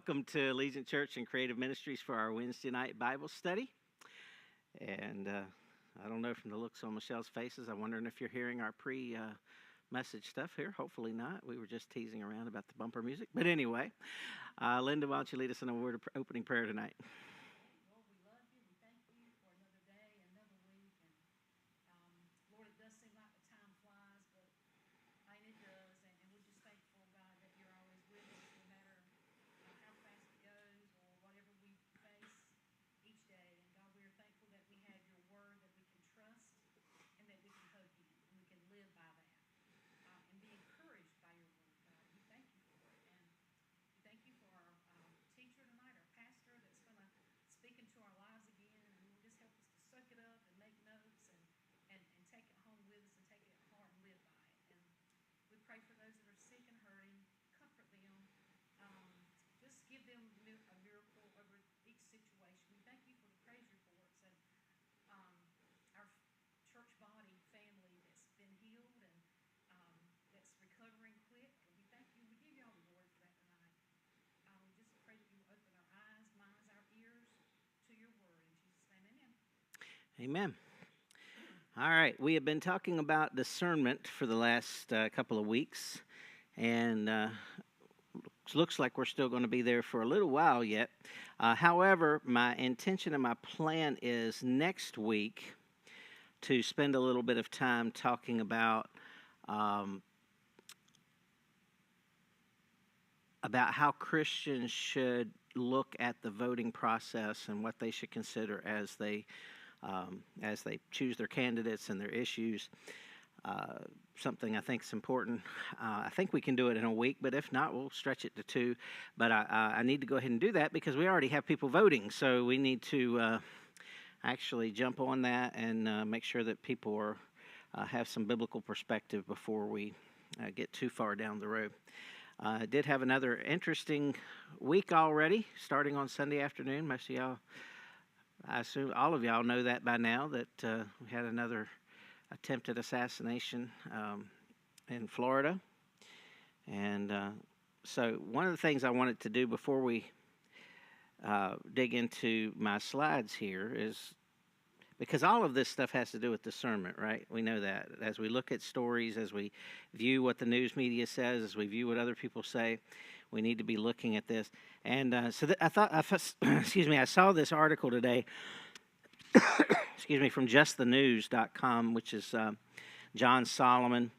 Welcome to Allegiant Church and Creative Ministries for our Wednesday night Bible study. And I don't know, from the looks on Michelle's faces, I'm wondering if you're hearing our pre-message stuff here. Hopefully not. We were just teasing around about the bumper music. But anyway, Linda, why don't you lead us in a word of opening prayer tonight? Lord, we love you. We thank you for another day, another week. And Lord, it does seem like the time flies, but it does. And we're just thankful, God, that you're always with us, no matter how fast it goes or whatever we face each day. And God, we are thankful that we have your word that we can trust and that we can hope in and we can live by that and be encouraged by your word, God. We thank you for it. And we thank you for our teacher tonight, our pastor, that's going to speak into our lives again. And Lord, just help us to soak it up and make notes and take it home with us and take it at heart and live by it. And we pray for those that are sick and hurting. Comfort them. Just give them a miracle over each situation. We thank you for the praise reports and our church body family that's been healed and that's recovering quick. And we thank you. We give you all the glory for that tonight. We just pray that you open our eyes, minds, our ears to your word. In Jesus' name, amen. Amen. All right, we have been talking about discernment for the last couple of weeks, and looks like we're still going to be there for a little while yet. However, my intention and my plan is next week to spend a little bit of time talking about how Christians should look at the voting process and what they should consider as they choose their candidates and their issues. Something I think is important. I think we can do it in a week, but if not, we'll stretch it to 2. But I need to go ahead and do that because we already have people voting, so we need to actually jump on that and make sure that people have some biblical perspective before we get too far down the road. I did have another interesting week already, starting on Sunday afternoon. Most of y'all, I assume all of y'all know that by now, that we had another attempted assassination in Florida. And so one of the things I wanted to do before we dig into my slides here is, because all of this stuff has to do with discernment, right? We know that. As we look at stories, as we view what the news media says, as we view what other people say, we need to be looking at this. And so I saw this article today, from justthenews.com, which is John Solomon.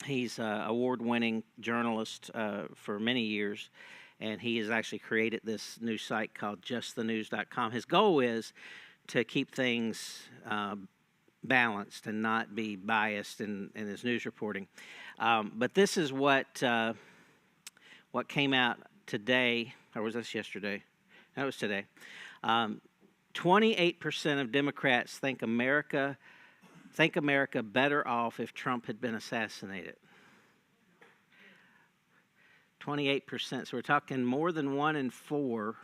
He's an award-winning journalist for many years, and he has actually created this new site called justthenews.com. His goal is to keep things balanced and not be biased in his news reporting. But this is what came out today, or was this yesterday? No, it was today. 28% of Democrats think America better off if Trump had been assassinated. 28%. So we're talking more than 1 in 4,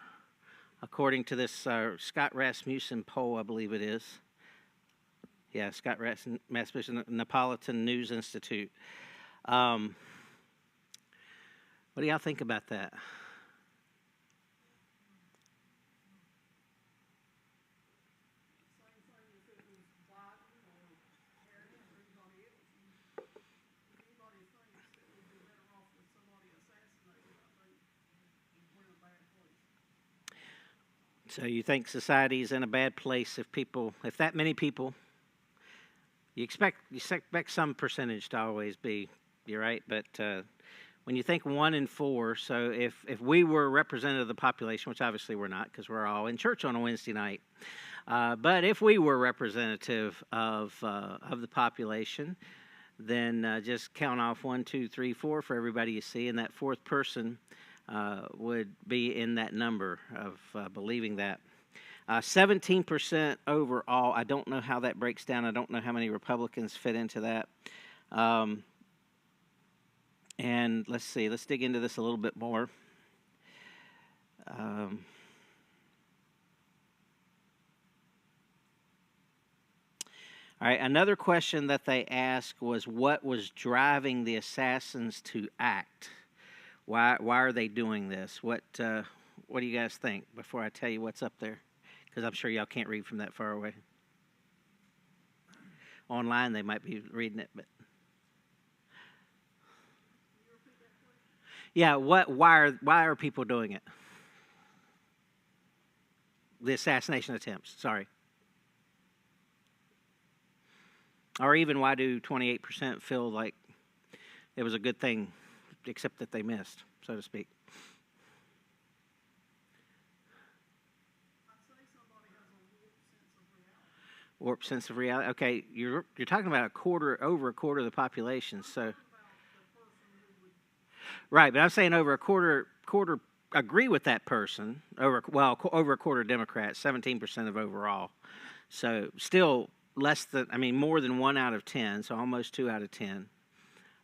according to this Scott Rasmussen poll, I believe it is. Yeah, Scott Rasmussen, Neapolitan News Institute. What do y'all think about that? So you think society is in a bad place if that many people, you expect some percentage to always be, you're right, but when you think 1 in 4, so if we were representative of the population, which obviously we're not because we're all in church on a Wednesday night, but if we were representative of the population, then just count off 1, 2, 3, 4 for everybody you see, and that fourth person would be in that number of believing that. 17% overall. I don't know how that breaks down. I don't know how many Republicans fit into that. And let's see. Let's dig into this a little bit more. All right. Another question that they asked was, what was driving the assassins to act? Why are they doing this? What do you guys think before I tell you what's up there? Because I'm sure y'all can't read from that far away. Online they might be reading it, but yeah. Why are people doing it? The assassination attempts. Sorry. Or even why do 28% feel like it was a good thing, except that they missed, so to speak? Warped sense of reality. Okay, you're talking about over a quarter of the population. So, right, but I'm saying over a quarter agree with that person. Over a quarter Democrats, 17% of overall. So still more than 1 out of 10. So almost 2 out of 10.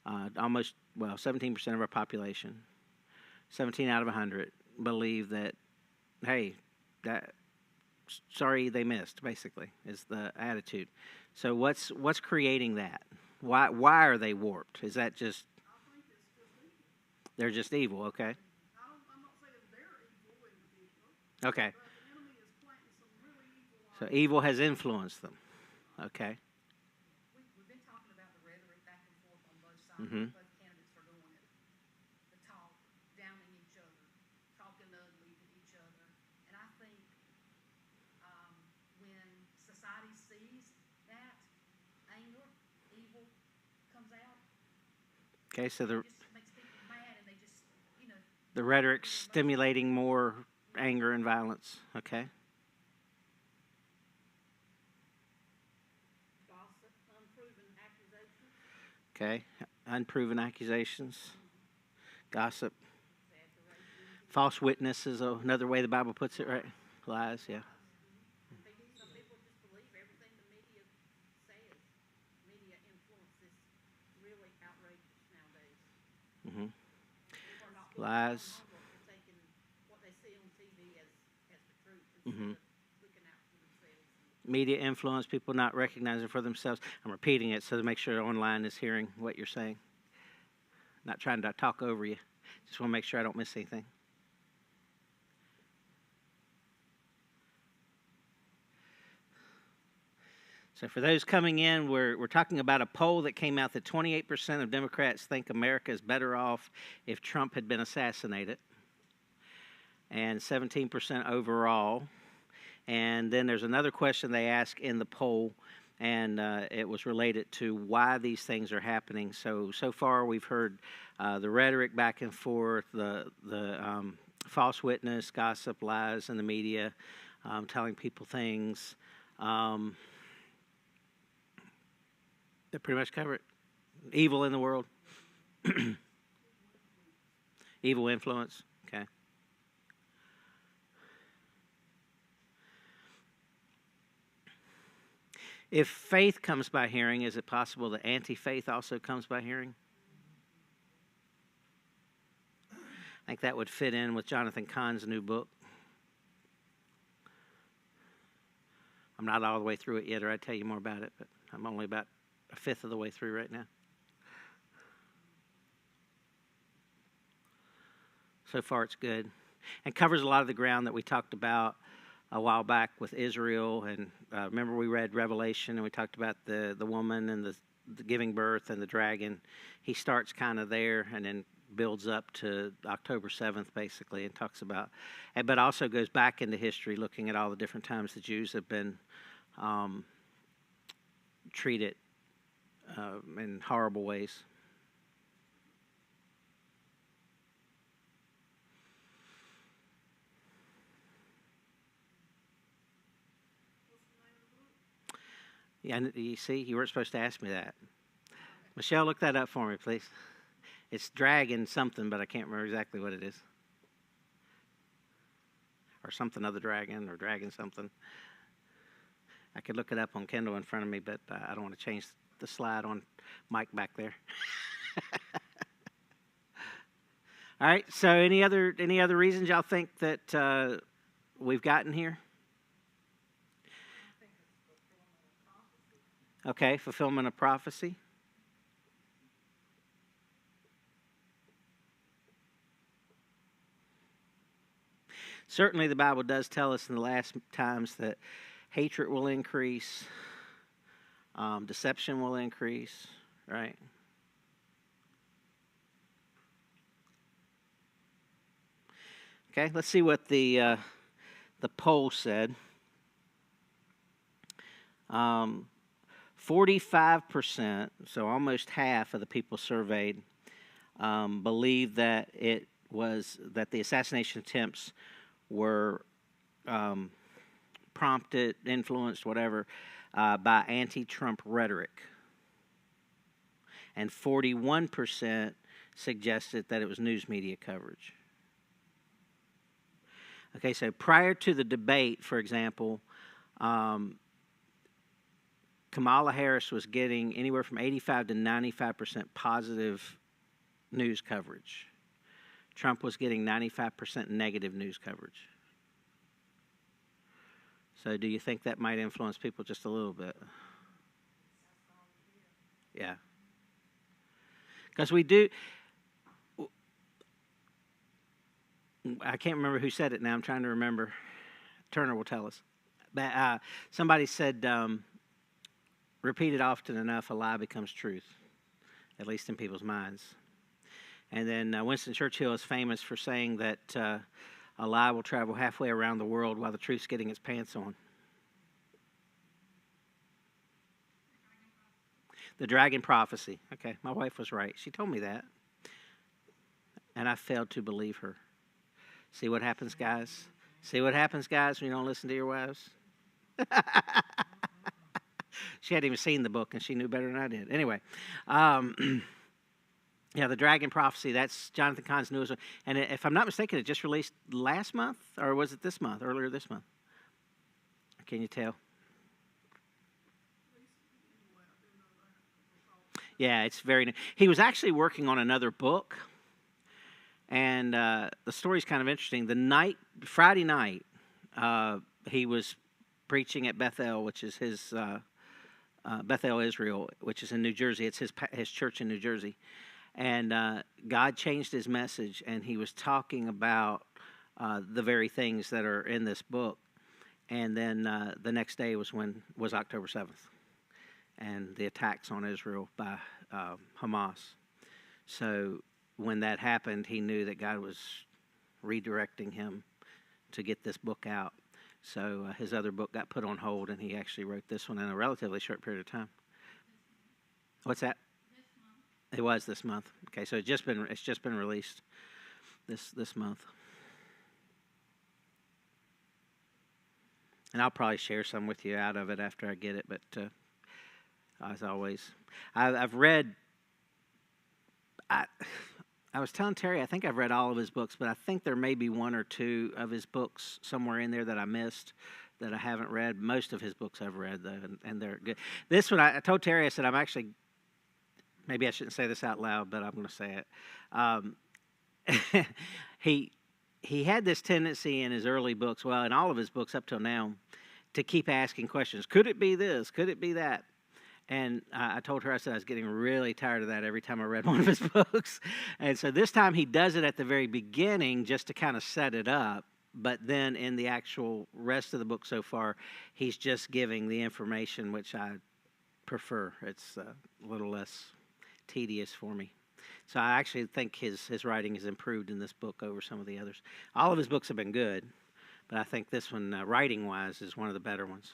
17% of our population, 17 out of 100 believe that, hey, sorry they missed, basically, is the attitude. So what's creating that? Why are they warped? Is that just they're just evil? Okay. I'm not saying they're evil individuals. Okay. But the enemy is planting some really evil. So evil has influenced them. Okay. We've been talking about the rhetoric back and forth on both sides. Mm-hmm. Both candidates are doing it. The talk, downing each other, talking ugly to each other. And I think when society sees that anger, evil comes out. Okay. So it just makes people mad, and they just, the rhetoric stimulating more anger and violence. Okay. Gossip, unproven accusations. Okay. Unproven accusations. Gossip. False witness is another way the Bible puts it, right? Lies, yeah. Some people just believe everything the media says. Media influence is really outrageous nowadays. Mm-hmm. People are not Lies. They're taking what they see on TV as the truth Mm-hmm. instead of looking out for themselves. Media influence, people not recognizing for themselves. I'm repeating it so to make sure online is hearing what you're saying. Not trying to talk over you. Just want to make sure I don't miss anything. So for those coming in, we're talking about a poll that came out that 28% of Democrats think America is better off if Trump had been assassinated, and 17% overall. And then there's another question they asked in the poll, and it was related to why these things are happening. So far we've heard the rhetoric back and forth, the false witness, gossip, lies in the media, telling people things. That pretty much cover it. Evil in the world. Evil influence. Okay. If faith comes by hearing, is it possible that anti-faith also comes by hearing? I think that would fit in with Jonathan Cahn's new book. I'm not all the way through it yet, or I'd tell you more about it, but I'm only about a fifth of the way through right now. So far, it's good. And covers a lot of the ground that we talked about a while back with Israel. And remember we read Revelation, and we talked about the woman and the giving birth and the dragon. He starts kind of there and then builds up to October 7th, basically, and talks about, but also goes back into history, looking at all the different times the Jews have been treated in horrible ways. Yeah, you see, you weren't supposed to ask me that. Michelle, look that up for me, please. It's Dragon something, but I can't remember exactly what it is. Or something of the dragon, or Dragon something. I could look it up on Kindle in front of me, but I don't want to change the slide on Mike back there. All right, so any other reasons y'all think that we've gotten here? Okay, fulfillment of prophecy. Certainly the Bible does tell us in the last times that hatred will increase, deception will increase, right? Okay, let's see what the poll said. 45%, so almost half of the people surveyed, believe that that the assassination attempts were prompted, influenced, whatever, by anti-Trump rhetoric. And 41% suggested that it was news media coverage. Okay, so prior to the debate, for example, Kamala Harris was getting anywhere from 85 to 95% positive news coverage. Trump was getting 95% negative news coverage. So do you think that might influence people just a little bit? Yeah. Because we do... I can't remember who said it now. I'm trying to remember. Turner will tell us. But somebody said, repeated often enough, a lie becomes truth, at least in people's minds. And then Winston Churchill is famous for saying that a lie will travel halfway around the world while the truth's getting its pants on. The dragon prophecy. Okay, my wife was right. She told me that. And I failed to believe her. See what happens, guys? See what happens, guys, when you don't listen to your wives? She hadn't even seen the book, and she knew better than I did. Anyway, yeah, the Dragon Prophecy, that's Jonathan Cahn's newest one. And if I'm not mistaken, it just released last month, or was it this month, earlier this month? Can you tell? Yeah, it's very new. He was actually working on another book. And the story's kind of interesting. Friday night, he was preaching at Bethel, which is his Bethel, Israel, which is in New Jersey. It's his church in New Jersey. And God changed his message, and he was talking about the very things that are in this book. And then the next day was October 7th, and the attacks on Israel by Hamas. So when that happened, he knew that God was redirecting him to get this book out. So his other book got put on hold, and he actually wrote this one in a relatively short period of time. What's that? This month. It was this month. Okay, so it's just been released this month. And I'll probably share some with you out of it after I get it. But as always, I've read. I was telling Terry, I think I've read all of his books, but I think there may be one or two of his books somewhere in there that I missed that I haven't read. Most of his books I've read, though, and they're good. This one, I told Terry, I said, I'm actually, maybe I shouldn't say this out loud, but I'm going to say it. He had this tendency in his early books, well, in all of his books up till now, to keep asking questions. Could it be this? Could it be that? And I told her, I said I was getting really tired of that every time I read one of his books. And so this time he does it at the very beginning just to kind of set it up. But then in the actual rest of the book so far, he's just giving the information, which I prefer. It's a little less tedious for me. So I actually think his writing has improved in this book over some of the others. All of his books have been good, but I think this one, writing-wise, is one of the better ones.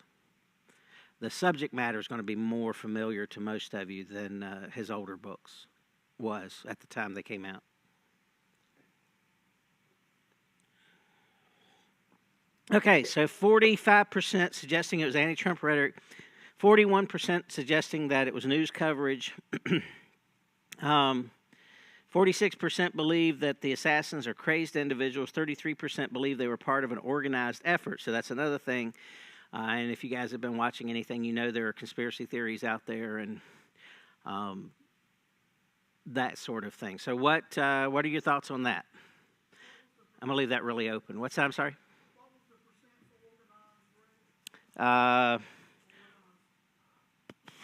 The subject matter is going to be more familiar to most of you than his older books was at the time they came out. Okay, so 45% suggesting it was anti-Trump rhetoric, 41% suggesting that it was news coverage, 46% believe that the assassins are crazed individuals, 33% believe they were part of an organized effort. So that's another thing. And if you guys have been watching anything, you know there are conspiracy theories out there and that sort of thing. So what are your thoughts on that? I'm going to leave that really open. What's that? I'm sorry?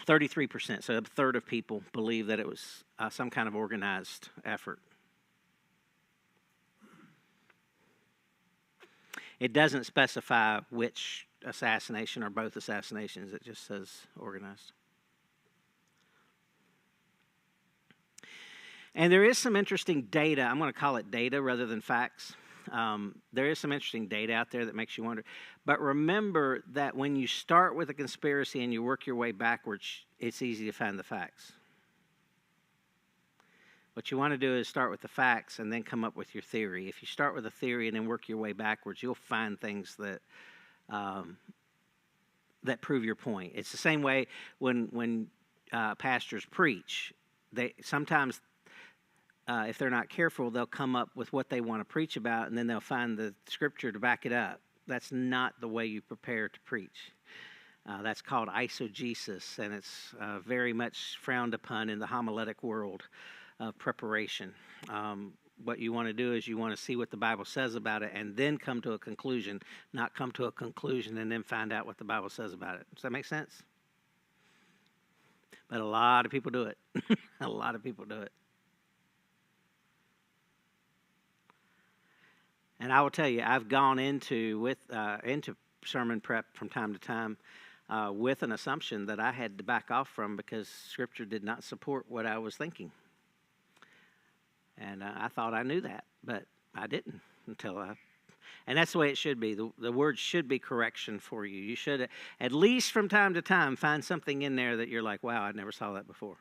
33%. So a third of people believe that it was some kind of organized effort. It doesn't specify which assassination or both assassinations. It just says organized. And there is some interesting data. I'm going to call it data rather than facts. There is some interesting data out there that makes you wonder. But remember that when you start with a conspiracy and you work your way backwards, it's easy to find the facts. What you want to do is start with the facts and then come up with your theory. If you start with a theory and then work your way backwards, you'll find things that that prove your point. It's the same way when pastors preach. They sometimes, if they're not careful, they'll come up with what they want to preach about, and then they'll find the scripture to back it up. That's not the way you prepare to preach. That's called eisegesis, and it's very much frowned upon in the homiletic world of preparation. What you want to do is you want to see what the Bible says about it and then come to a conclusion, not come to a conclusion and then find out what the Bible says about it. Does that make sense? But a lot of people do it. A lot of people do it. And I will tell you, I've gone into sermon prep from time to time with an assumption that I had to back off from because Scripture did not support what I was thinking. And I thought I knew that, but I didn't until and that's the way it should be. The word should be correction for you. You should, at least from time to time, find something in there that you're like, wow, I never saw that before.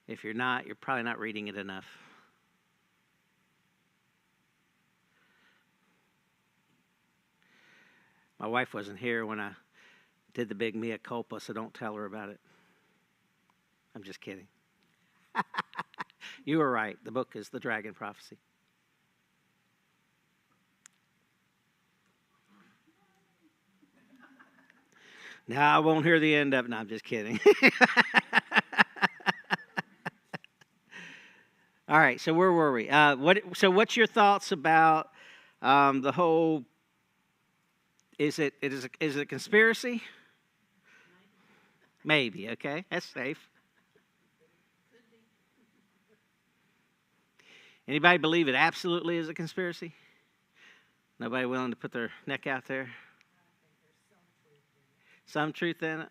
If you're not, you're probably not reading it enough. My wife wasn't here when I did the big mea culpa, so don't tell her about it. I'm just kidding. You were right. The book is The Dragon Prophecy. Now I won't hear the end of it. No, I'm just kidding. All right, so where were we? What's your thoughts about the whole? Is it a conspiracy? Maybe. Okay, that's safe. Anybody believe it absolutely is a conspiracy? Nobody willing to put their neck out there? Some truth in it?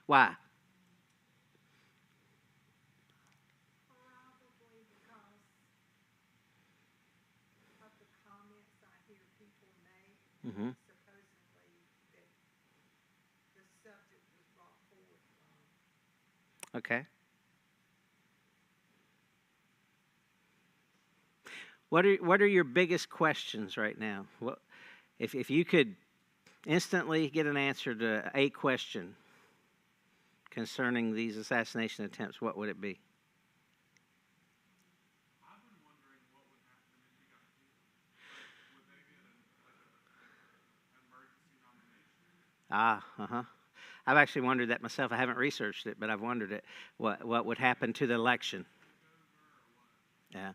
Why? Probably because of the comments I hear people make. Mm-hmm. Supposedly that the subject was brought forward from. Okay. What are your biggest questions right now? What, if you could instantly get an answer to a question concerning these assassination attempts, what would it be? I've been wondering what would happen if he got killed. Like, would they get an emergency nomination? I've actually wondered that myself. I haven't researched it, but I've wondered it. What would happen to the election? Yeah.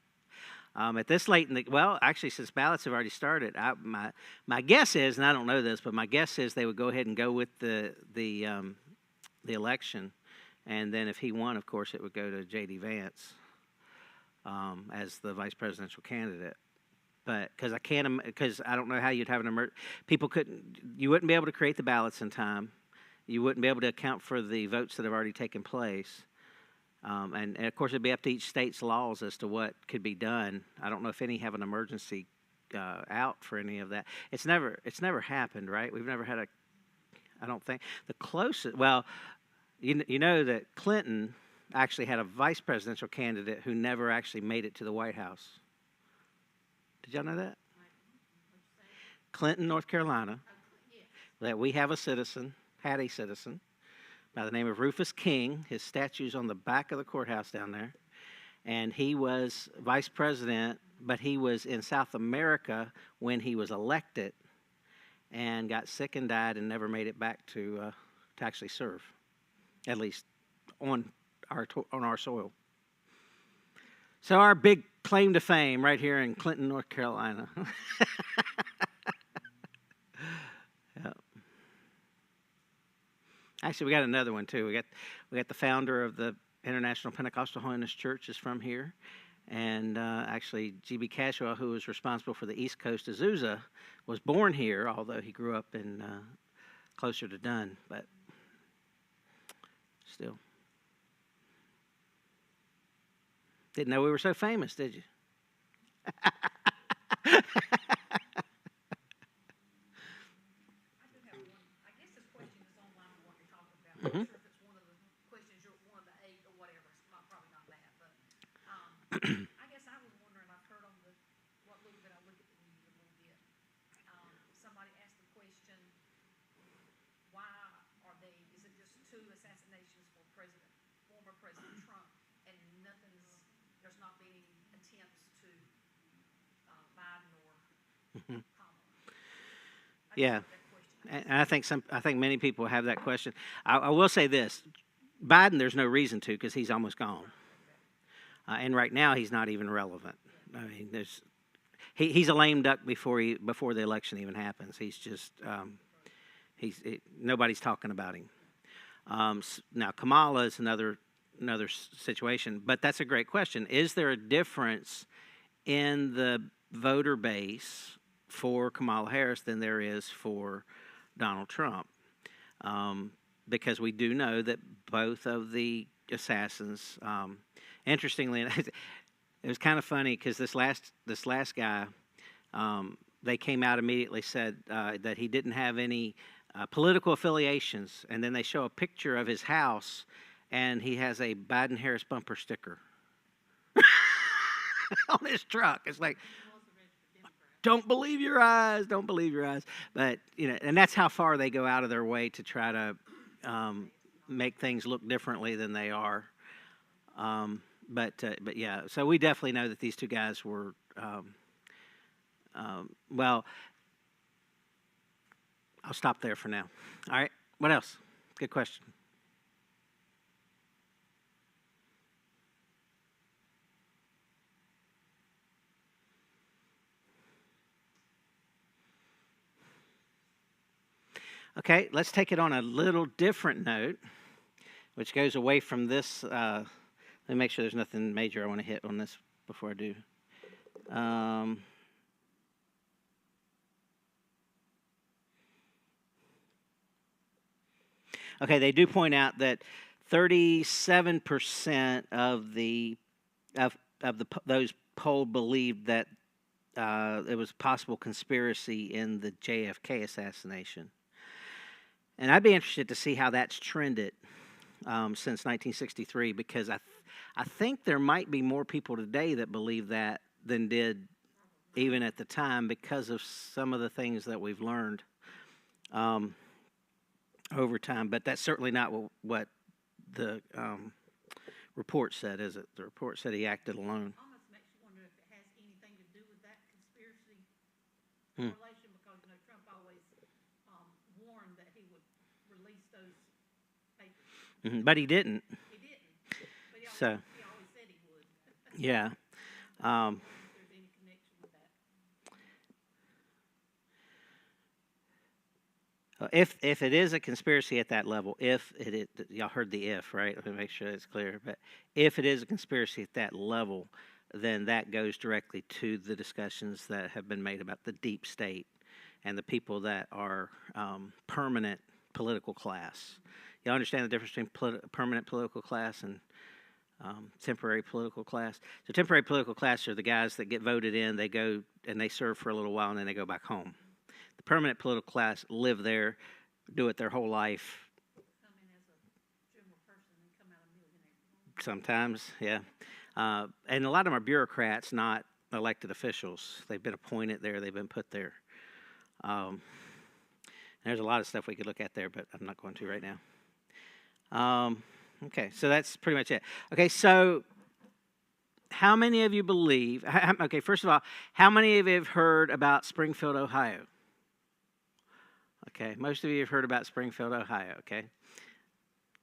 At this late in actually, since ballots have already started, my guess is, and I don't know this, but my guess is they would go ahead and go with the election, and then if he won, of course, it would go to J.D. Vance as the vice presidential candidate. But because I don't know how you'd have you wouldn't be able to create the ballots in time, you wouldn't be able to account for the votes that have already taken place. And of course, it'd be up to each state's laws as to what could be done. I don't know if any have an emergency out for any of that. It's never happened, right? We've never had I don't think the closest. Well, you know that Clinton actually had a vice presidential candidate who never actually made it to the White House. Did y'all know that? Clinton, North Carolina. That we have had a citizen. By the name of Rufus King. His statue's on the back of the courthouse down there. And he was vice president, but he was in South America when he was elected and got sick and died and never made it back to actually serve, at least on our soil. So our big claim to fame right here in Clinton, North Carolina. Actually, we got another one too. We got the founder of the International Pentecostal Holiness Church is from here, And actually, G.B. Cashwell, who was responsible for the East Coast Azusa, was born here, although he grew up in closer to Dunn, but still. Didn't know we were so famous, did you? I do have one. I guess this question is online with what you're talking about. I'm not sure if it's one of the questions, one of the 8 or whatever. It's probably not that, but I guess I was wondering. I've heard on what little bit I look at the news a little bit. Somebody asked the question, why are they? Is it just 2 assassinations for former President Trump, and there's not been any attempts to Biden or Kamala? Yeah. And I think many people have that question. I will say this: Biden, there's no reason to, because he's almost gone, and right now he's not even relevant. I mean, he's a lame duck before the election even happens. He's just nobody's talking about him. Now Kamala is another situation, but that's a great question. Is there a difference in the voter base for Kamala Harris than there is for Donald Trump? Because we do know that both of the assassins, interestingly, it was kind of funny because this last guy, they came out immediately, said that he didn't have any political affiliations, and then they show a picture of his house, and he has a Biden-Harris bumper sticker on his truck. It's like, don't believe your eyes. Don't believe your eyes. But, and that's how far they go out of their way to try to make things look differently than they are. But yeah, so we definitely know that these 2 guys were, well, I'll stop there for now. All right, what else? Good question. Okay, let's take it on a little different note, which goes away from this. Let me make sure there's nothing major I want to hit on this before I do. Okay, they do point out that 37% of those polled believed that it was a possible conspiracy in the JFK assassination. And I'd be interested to see how that's trended since 1963, because I think there might be more people today that believe that than did even at the time, because of some of the things that we've learned over time. But that's certainly not what the report said, is it? The report said he acted alone. Almost makes you wonder if it has anything to do with that conspiracy correlation, because Trump always warned that he would release those papers. But he didn't. He didn't. But he So, always said he would. yeah. I don't know if there's any connection with that. If it is a conspiracy at that level, y'all heard the if, right? Let me make sure it's clear. But if it is a conspiracy at that level, then that goes directly to the discussions that have been made about the deep state and the people that are permanent political class. You understand the difference between permanent political class and temporary political class? So temporary political class are the guys that get voted in, they go and they serve for a little while, and then they go back home. The permanent political class live there, do it their whole life. Come in as a general person and come out a millionaire. Sometimes, yeah. And a lot of them are bureaucrats, not elected officials. They've been appointed there, they've been put there. There's a lot of stuff we could look at there, but I'm not going to right now. Okay, so that's pretty much it. Okay, so how many of you believe, okay, first of all, how many of you have heard about Springfield, Ohio? Okay, most of you have heard about Springfield, Ohio, okay?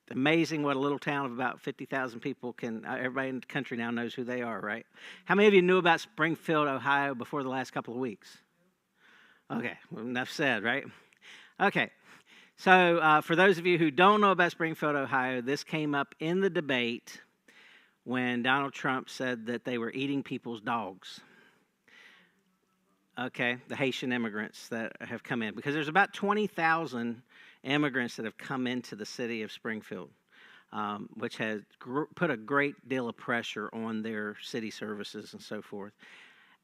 Amazing what a little town of about 50,000 people can, everybody in the country now knows who they are, right? How many of you knew about Springfield, Ohio before the last couple of weeks? Okay, well, enough said, right? Okay, so for those of you who don't know about Springfield, Ohio, this came up in the debate when Donald Trump said that they were eating people's dogs. Okay, the Haitian immigrants that have come in, because there's about 20,000 immigrants that have come into the city of Springfield, which has put a great deal of pressure on their city services and so forth.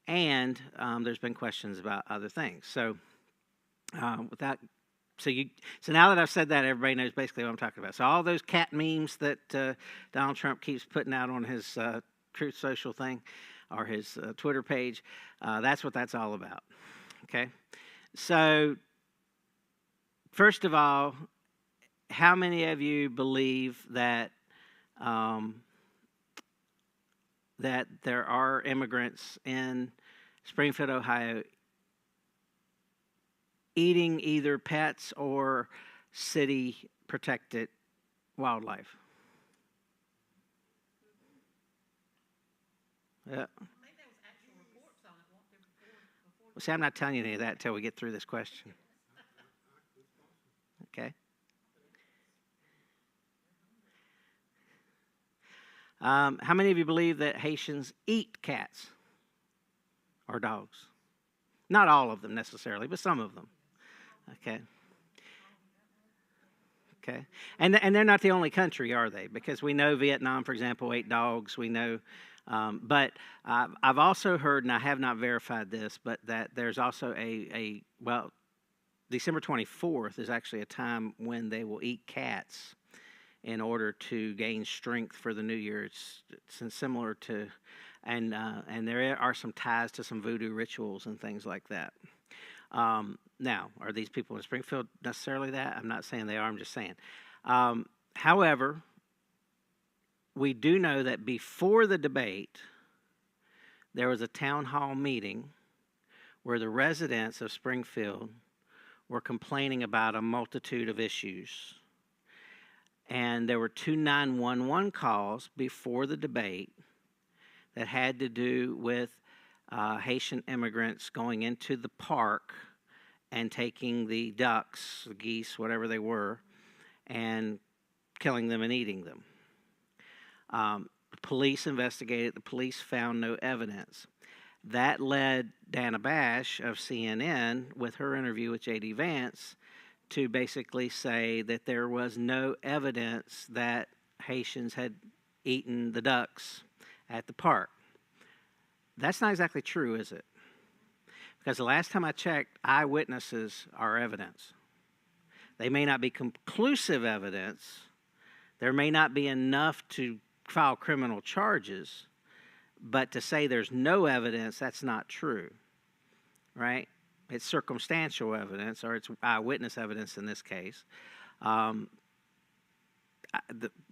And there's been questions about other things. So so now that I've said that, everybody knows basically what I'm talking about. So all those cat memes that Donald Trump keeps putting out on his Truth Social thing, or his Twitter page, that's what that's all about. Okay? So, first of all, how many of you believe that that there are immigrants in Springfield, Ohio, eating either pets or city-protected wildlife? Yeah. Well, see, I'm not telling you any of that until we get through this question. Okay. How many of you believe that Haitians eat cats or dogs? Not all of them necessarily, but some of them. Okay. Okay. And they're not the only country, are they? Because we know Vietnam, for example, ate dogs. We know, but I've also heard, and I have not verified this, but that there's also well, December 24th is actually a time when they will eat cats in order to gain strength for the new year. It's similar to, and there are some ties to some voodoo rituals and things like that. Now, are these people in Springfield necessarily that? I'm not saying they are, I'm just saying. However, we do know that before the debate, there was a town hall meeting where the residents of Springfield were complaining about a multitude of issues. And there were 2 911 calls before the debate that had to do with Haitian immigrants going into the park and taking the ducks, the geese, whatever they were, and killing them and eating them. The police investigated. The police found no evidence. That led Dana Bash of CNN, with her interview with J.D. Vance, to basically say that there was no evidence that Haitians had eaten the ducks at the park. That's not exactly true, is it? Because the last time I checked, eyewitnesses are evidence. They may not be conclusive evidence. There may not be enough to file criminal charges, but to say there's no evidence, that's not true, right? It's circumstantial evidence, or it's eyewitness evidence in this case.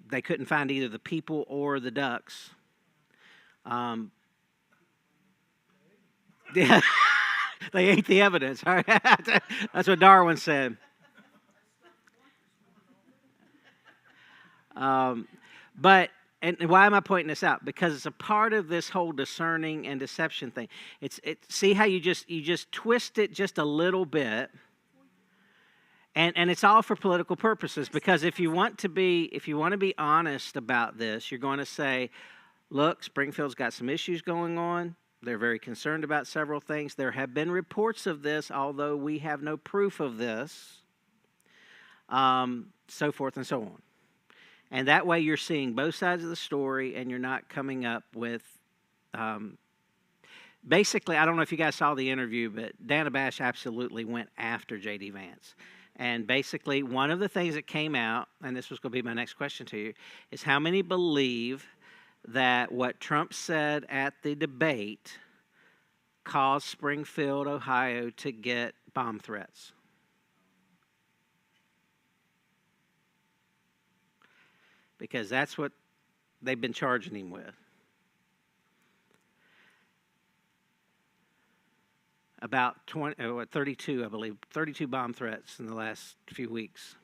They couldn't find either the people or the ducks. Yeah, they ate the evidence. All right? That's what Darwin said. But why am I pointing this out? Because it's a part of this whole discerning and deception thing. See how you just twist it just a little bit, and it's all for political purposes. Because if you want to be honest about this, you're going to say, look, Springfield's got some issues going on. They're very concerned about several things. There have been reports of this, although we have no proof of this, so forth and so on. And that way you're seeing both sides of the story, and you're not coming up with, basically, I don't know if you guys saw the interview, but Dana Bash absolutely went after J.D. Vance. And basically, one of the things that came out, and this was going to be my next question to you, is how many believe that what Trump said at the debate caused Springfield, Ohio, to get bomb threats? Because that's what they've been charging him with. About 32, I believe, 32 bomb threats in the last few weeks.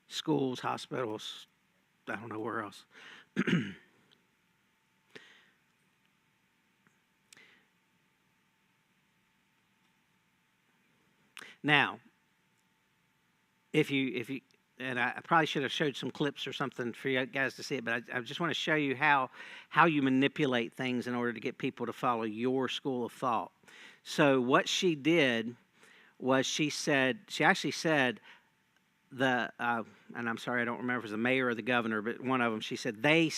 Schools, hospitals, I don't know where else. Now, if you and I probably should have showed some clips or something for you guys to see it, but I just want to show you how you manipulate things in order to get people to follow your school of thought. So what she did was she actually said and I'm sorry, I don't remember if it was the mayor or the governor, but one of them, she said, they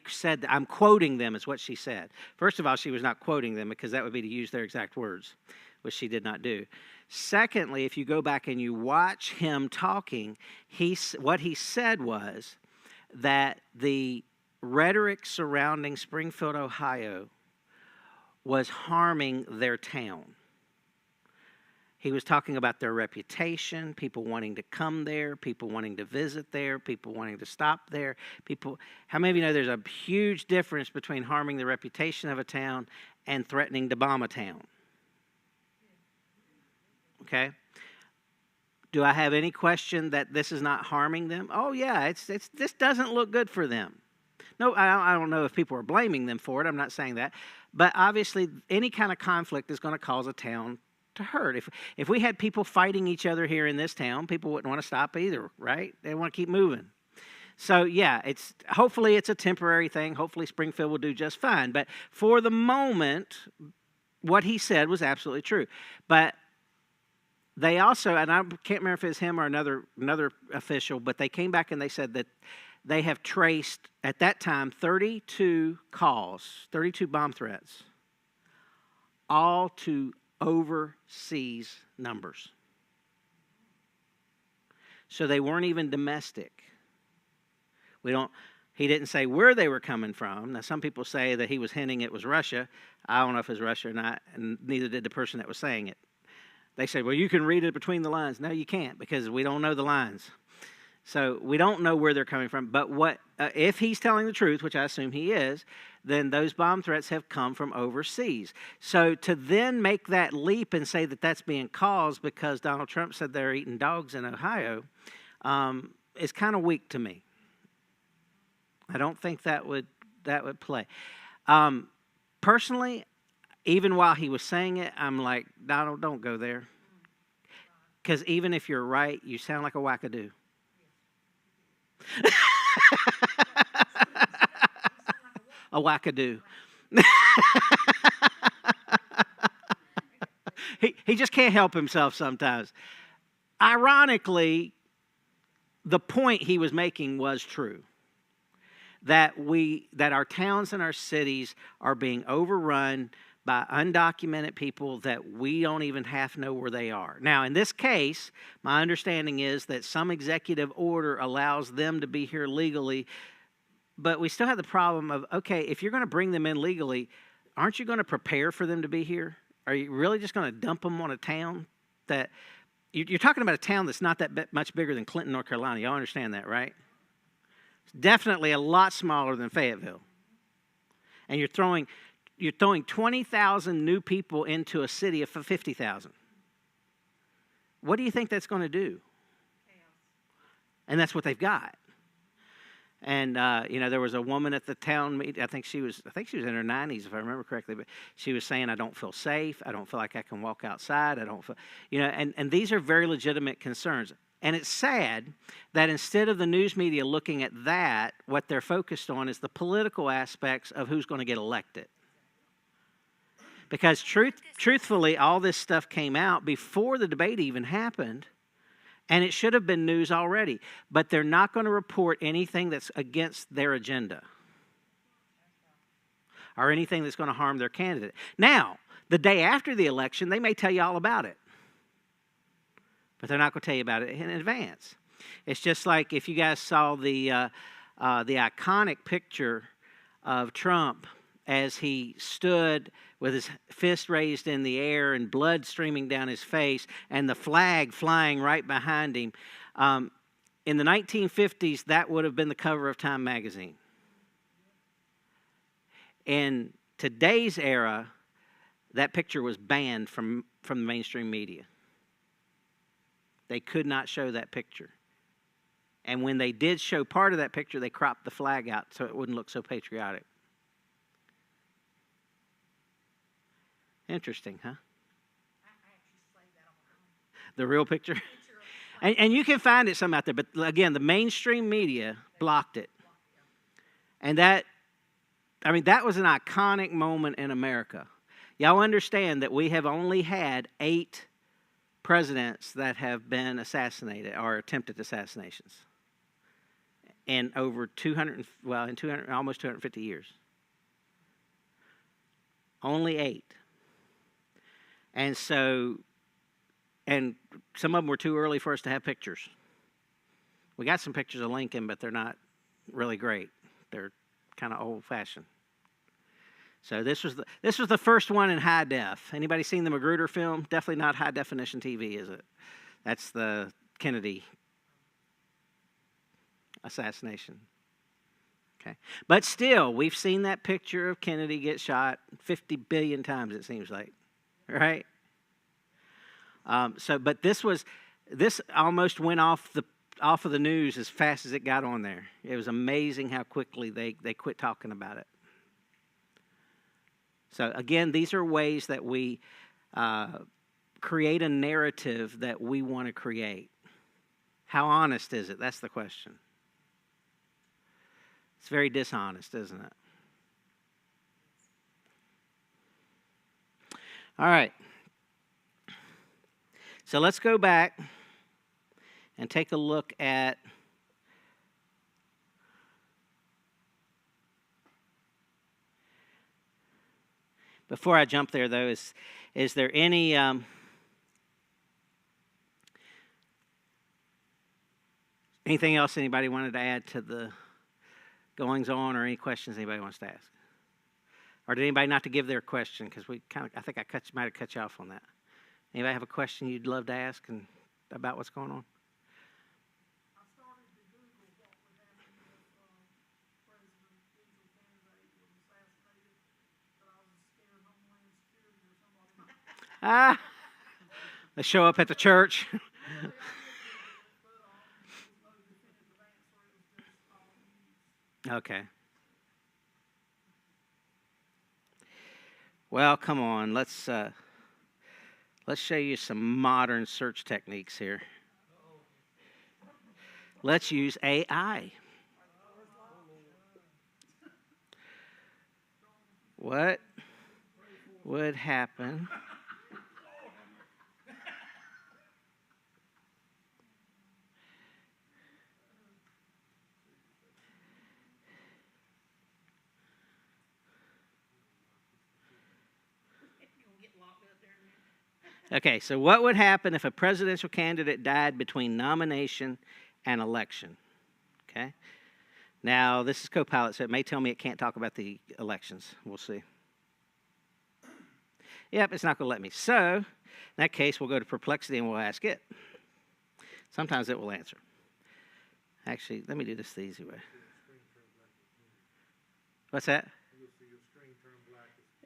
said, I'm quoting them is what she said. First of all, she was not quoting them because that would be to use their exact words, which she did not do. Secondly, if you go back and you watch him talking, what he said was that the rhetoric surrounding Springfield, Ohio was harming their town. He was talking about their reputation, people wanting to come there, people wanting to visit there, people wanting to stop there. How many of you know there's a huge difference between harming the reputation of a town and threatening to bomb a town? Okay? Do I have any question that this is not harming them? Oh yeah, this doesn't look good for them. No, I don't know if people are blaming them for it. I'm not saying that. But obviously, any kind of conflict is going to cause a town to hurt. If we had people fighting each other here in this town, people wouldn't want to stop either, right? They want to keep moving. So yeah, hopefully it's a temporary thing. Hopefully Springfield will do just fine. But for the moment, what he said was absolutely true. But they also, and I can't remember if it's him or another official, but they came back and they said that they have traced, at that time, 32 calls, 32 bomb threats, all to overseas numbers. So they weren't even domestic. He didn't say where they were coming from. Now, some people say that he was hinting it was Russia. I don't know if it was Russia or not, and neither did the person that was saying it. They say, well, you can read it between the lines. No, you can't, because we don't know the lines. So we don't know where they're coming from. But if he's telling the truth, which I assume he is, then those bomb threats have come from overseas. So to then make that leap and say that that's being caused because Donald Trump said they're eating dogs in Ohio is kind of weak to me. I don't think that would play. Personally, even while he was saying it, I'm like, Donald, don't go there. Because even if you're right, you sound like a wackadoo. A wackadoo. He just can't help himself sometimes. Ironically, the point he was making was true. That our towns and our cities are being overrun by undocumented people that we don't even half know where they are. Now, in this case, my understanding is that some executive order allows them to be here legally, but we still have the problem of, okay, if you're going to bring them in legally, aren't you going to prepare for them to be here? Are you really just going to dump them on a town that... You're talking about a town that's not that much bigger than Clinton, North Carolina. Y'all understand that, right? It's definitely a lot smaller than Fayetteville. And you're throwing 20,000 new people into a city of 50,000. What do you think that's going to do? And that's what they've got. And there was a woman at the town meeting. I think she was in her 90s, if I remember correctly. But she was saying, "I don't feel safe. I don't feel like I can walk outside. I don't feel," and these are very legitimate concerns. And it's sad that instead of the news media looking at that, what they're focused on is the political aspects of who's going to get elected. Because truthfully, all this stuff came out before the debate even happened, and it should have been news already. But they're not going to report anything that's against their agenda or anything that's going to harm their candidate. Now, the day after the election, they may tell you all about it, but they're not going to tell you about it in advance. It's just like if you guys saw the iconic picture of Trump as he stood with his fist raised in the air and blood streaming down his face and the flag flying right behind him. In the 1950s, that would have been the cover of Time magazine. In today's era, that picture was banned from the mainstream media. They could not show that picture. And when they did show part of that picture, they cropped the flag out so it wouldn't look so patriotic. Interesting, huh? I actually saved that on my phone. The real picture? And you can find it some out there, but again, the mainstream media blocked it. And that was an iconic moment in America. Y'all understand that we have only had 8 presidents that have been assassinated or attempted assassinations in over 200, almost 250 years. Only 8. And so, and some of them were too early for us to have pictures. We got some pictures of Lincoln, but they're not really great. They're kind of old-fashioned. So this was the first one in high def. Anybody seen the Magruder film? Definitely not high definition TV, is it? That's the Kennedy assassination. Okay, but still, we've seen that picture of Kennedy get shot 50 billion times. It seems like, right? But this almost went off of the news as fast as it got on there. It was amazing how quickly they quit talking about it. So again, these are ways that we create a narrative that we want to create. How honest is it? That's the question. It's very dishonest, isn't it? All right. So let's go back and take a look at before I jump there, though, is there any anything else anybody wanted to add to the goings on, or any questions anybody wants to ask? Or did anybody not to give their question? Because I think I might have cut you off on that. Anybody have a question you'd love to ask about what's going on? I started to Google what would happen if presidential candidate was assassinated, but I was scared Homeland Security or somebody might. They show up at the church. Okay. Well, come on. Let's show you some modern search techniques here. Let's use AI. What would happen Okay, so what would happen if a presidential candidate died between nomination and election? Okay. Now, this is Copilot, so it may tell me it can't talk about the elections. We'll see. Yep, it's not going to let me. So, in that case, we'll go to Perplexity and we'll ask it. Sometimes it will answer. Actually, let me do this the easy way. What's that?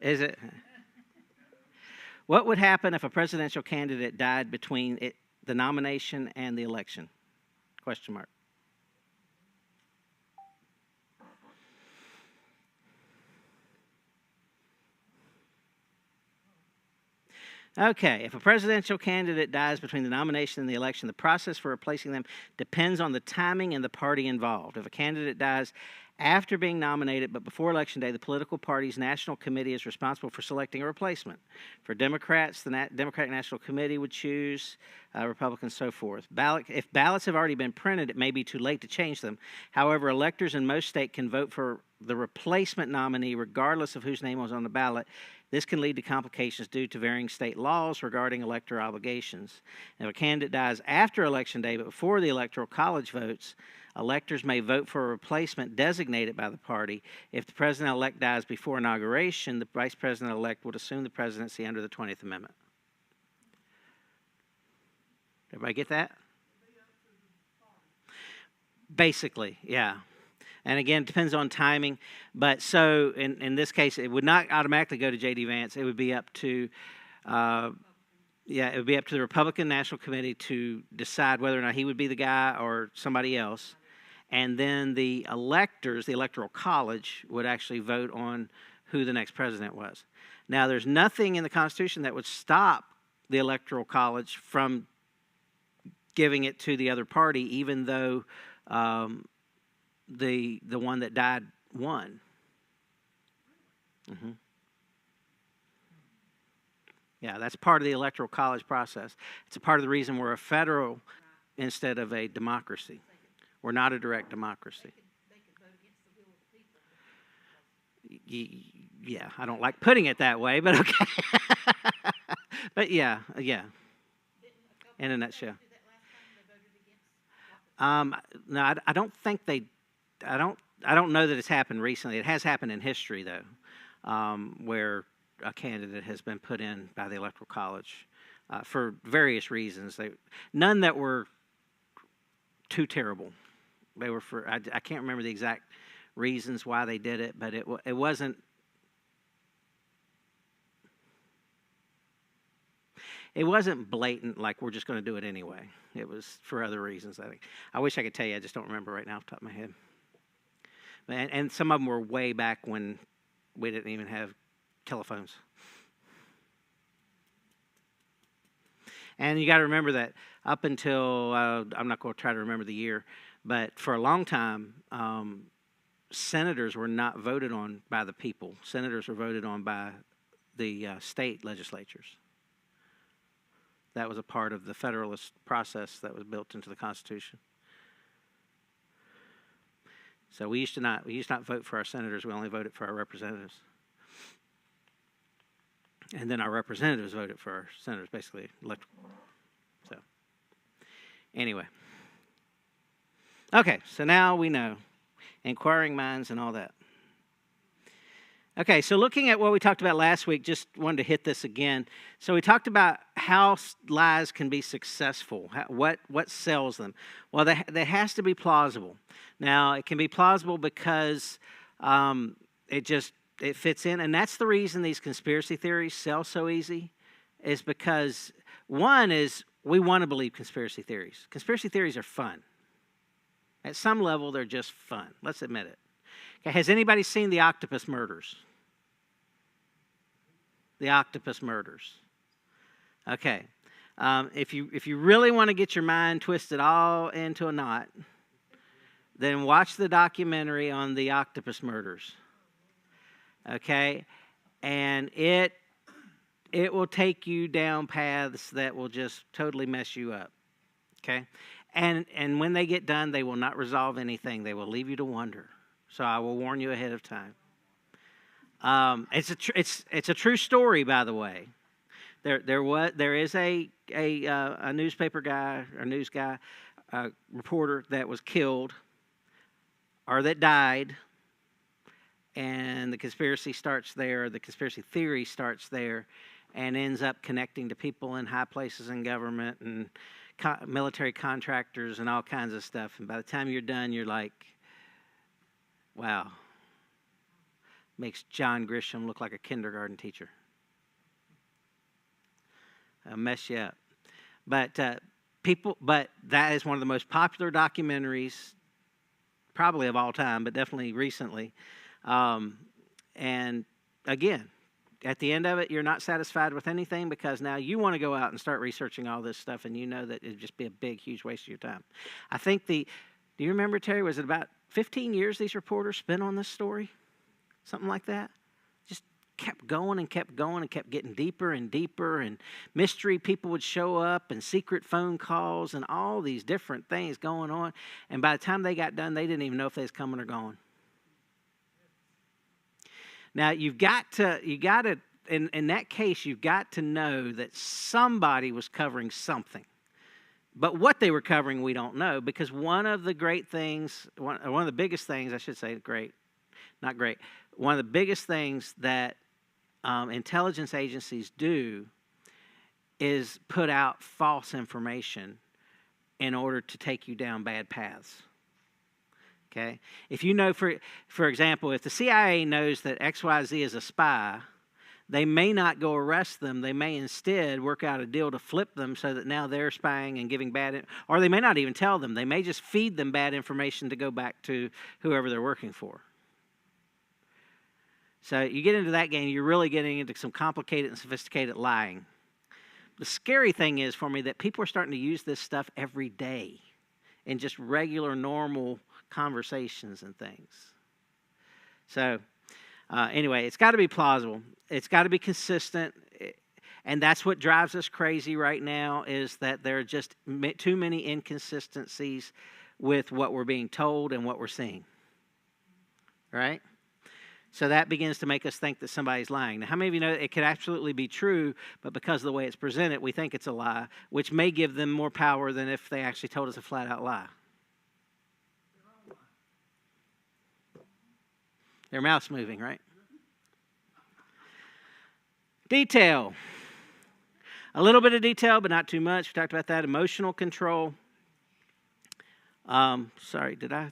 Is it? What would happen if a presidential candidate died between the nomination and the election? Question mark. Okay, if a presidential candidate dies between the nomination and the election, the process for replacing them depends on the timing and the party involved. If a candidate dies after being nominated but before Election Day, the political party's national committee is responsible for selecting a replacement. For Democrats, the Democratic National Committee would choose, Republicans, so forth. If ballots have already been printed, it may be too late to change them. However, electors in most states can vote for the replacement nominee regardless of whose name was on the ballot. This can lead to complications due to varying state laws regarding elector obligations. If a candidate dies after Election Day but before the Electoral College votes, electors may vote for a replacement designated by the party. If the president-elect dies before inauguration, the vice president-elect would assume the presidency under the 20th Amendment. Everybody get that? Basically, yeah. And again, it depends on timing. But so in this case, it would not automatically go to J.D. Vance. It would be up to, it would be up to the Republican National Committee to decide whether or not he would be the guy or somebody else. And then the electors, the Electoral College, would actually vote on who the next president was. Now, there's nothing in the Constitution that would stop the Electoral College from giving it to the other party, even though the one that died won. Mm-hmm. Yeah, that's part of the Electoral College process. It's a part of the reason we're a federal instead of a democracy. We're not a direct democracy. They could vote against the will of the people. Yeah, I don't like putting it that way, but okay. But yeah. In a nutshell. No, I don't think they. I don't know that it's happened recently. It has happened in history, though, where a candidate has been put in by the Electoral College for various reasons. None that were too terrible. They were for. I can't remember the exact reasons why they did it, but it wasn't. It wasn't blatant, like we're just going to do it anyway. It was for other reasons, I think. I wish I could tell you. I just don't remember right now off the top of my head. And some of them were way back when we didn't even have telephones. And you got to remember that up until, I'm not going to try to remember the year, but for a long time, senators were not voted on by the people. Senators were voted on by the state legislatures. That was a part of the Federalist process that was built into the Constitution. So we used to not vote for our senators. We only voted for our representatives. And then our representatives voted for our senators, basically elected. So anyway. Okay, so now we know. Inquiring minds and all that. Okay, so looking at what we talked about last week, just wanted to hit this again. So we talked about how lies can be successful, what sells them. Well, there has to be plausible. Now, it can be plausible because it fits in, and that's the reason these conspiracy theories sell so easy, is because one is we want to believe conspiracy theories. Conspiracy theories are fun. At some level, they're just fun. Let's admit it. Okay, has anybody seen the Octopus Murders? The Octopus Murders. Okay. If you really want to get your mind twisted all into a knot, then watch the documentary on the Octopus Murders. Okay? And it will take you down paths that will just totally mess you up. Okay? And when they get done, they will not resolve anything. They will leave you to wonder. So I will warn you ahead of time. It's a true story, by the way. There is a newspaper guy or news guy, reporter that was killed or that died, and the conspiracy starts there. The conspiracy theory starts there, and ends up connecting to people in high places in government and military contractors and all kinds of stuff. And by the time you're done, you're like, wow, makes John Grisham look like a kindergarten teacher. I'll mess you up. But that is one of the most popular documentaries, probably of all time, but definitely recently. And again, at the end of it, you're not satisfied with anything because now you want to go out and start researching all this stuff, and you know that it'd just be a big, huge waste of your time. I think do you remember, Terry, was it about 15 years these reporters spent on this story? Something like that? Just kept going and kept going and kept getting deeper and deeper, and mystery people would show up and secret phone calls and all these different things going on. And by the time they got done, they didn't even know if they was coming or going. Now, you've got to, in that case, you've got to know that somebody was covering something. But what they were covering, we don't know, because one of the great things, one of the biggest things, I should say not great, one of the biggest things that intelligence agencies do is put out false information in order to take you down bad paths. Okay? If you know, for example, if the CIA knows that XYZ is a spy, they may not go arrest them. They may instead work out a deal to flip them so that now they're spying and giving or they may not even tell them. They may just feed them bad information to go back to whoever they're working for. So you get into that game, you're really getting into some complicated and sophisticated lying. the scary thing is for me that people are starting to use this stuff every day in just regular, normal conversations and things. So, anyway, it's got to be plausible. It's got to be consistent. And that's what drives us crazy right now, is that there are just too many inconsistencies with what we're being told and what we're seeing. Right? So that begins to make us think that somebody's lying. Now, how many of you know it could absolutely be true, but because of the way it's presented, we think it's a lie, which may give them more power than if they actually told us a flat-out lie. Their mouth's moving, right? Detail. A little bit of detail, but not too much. We talked about that. Emotional control. Sorry, did I?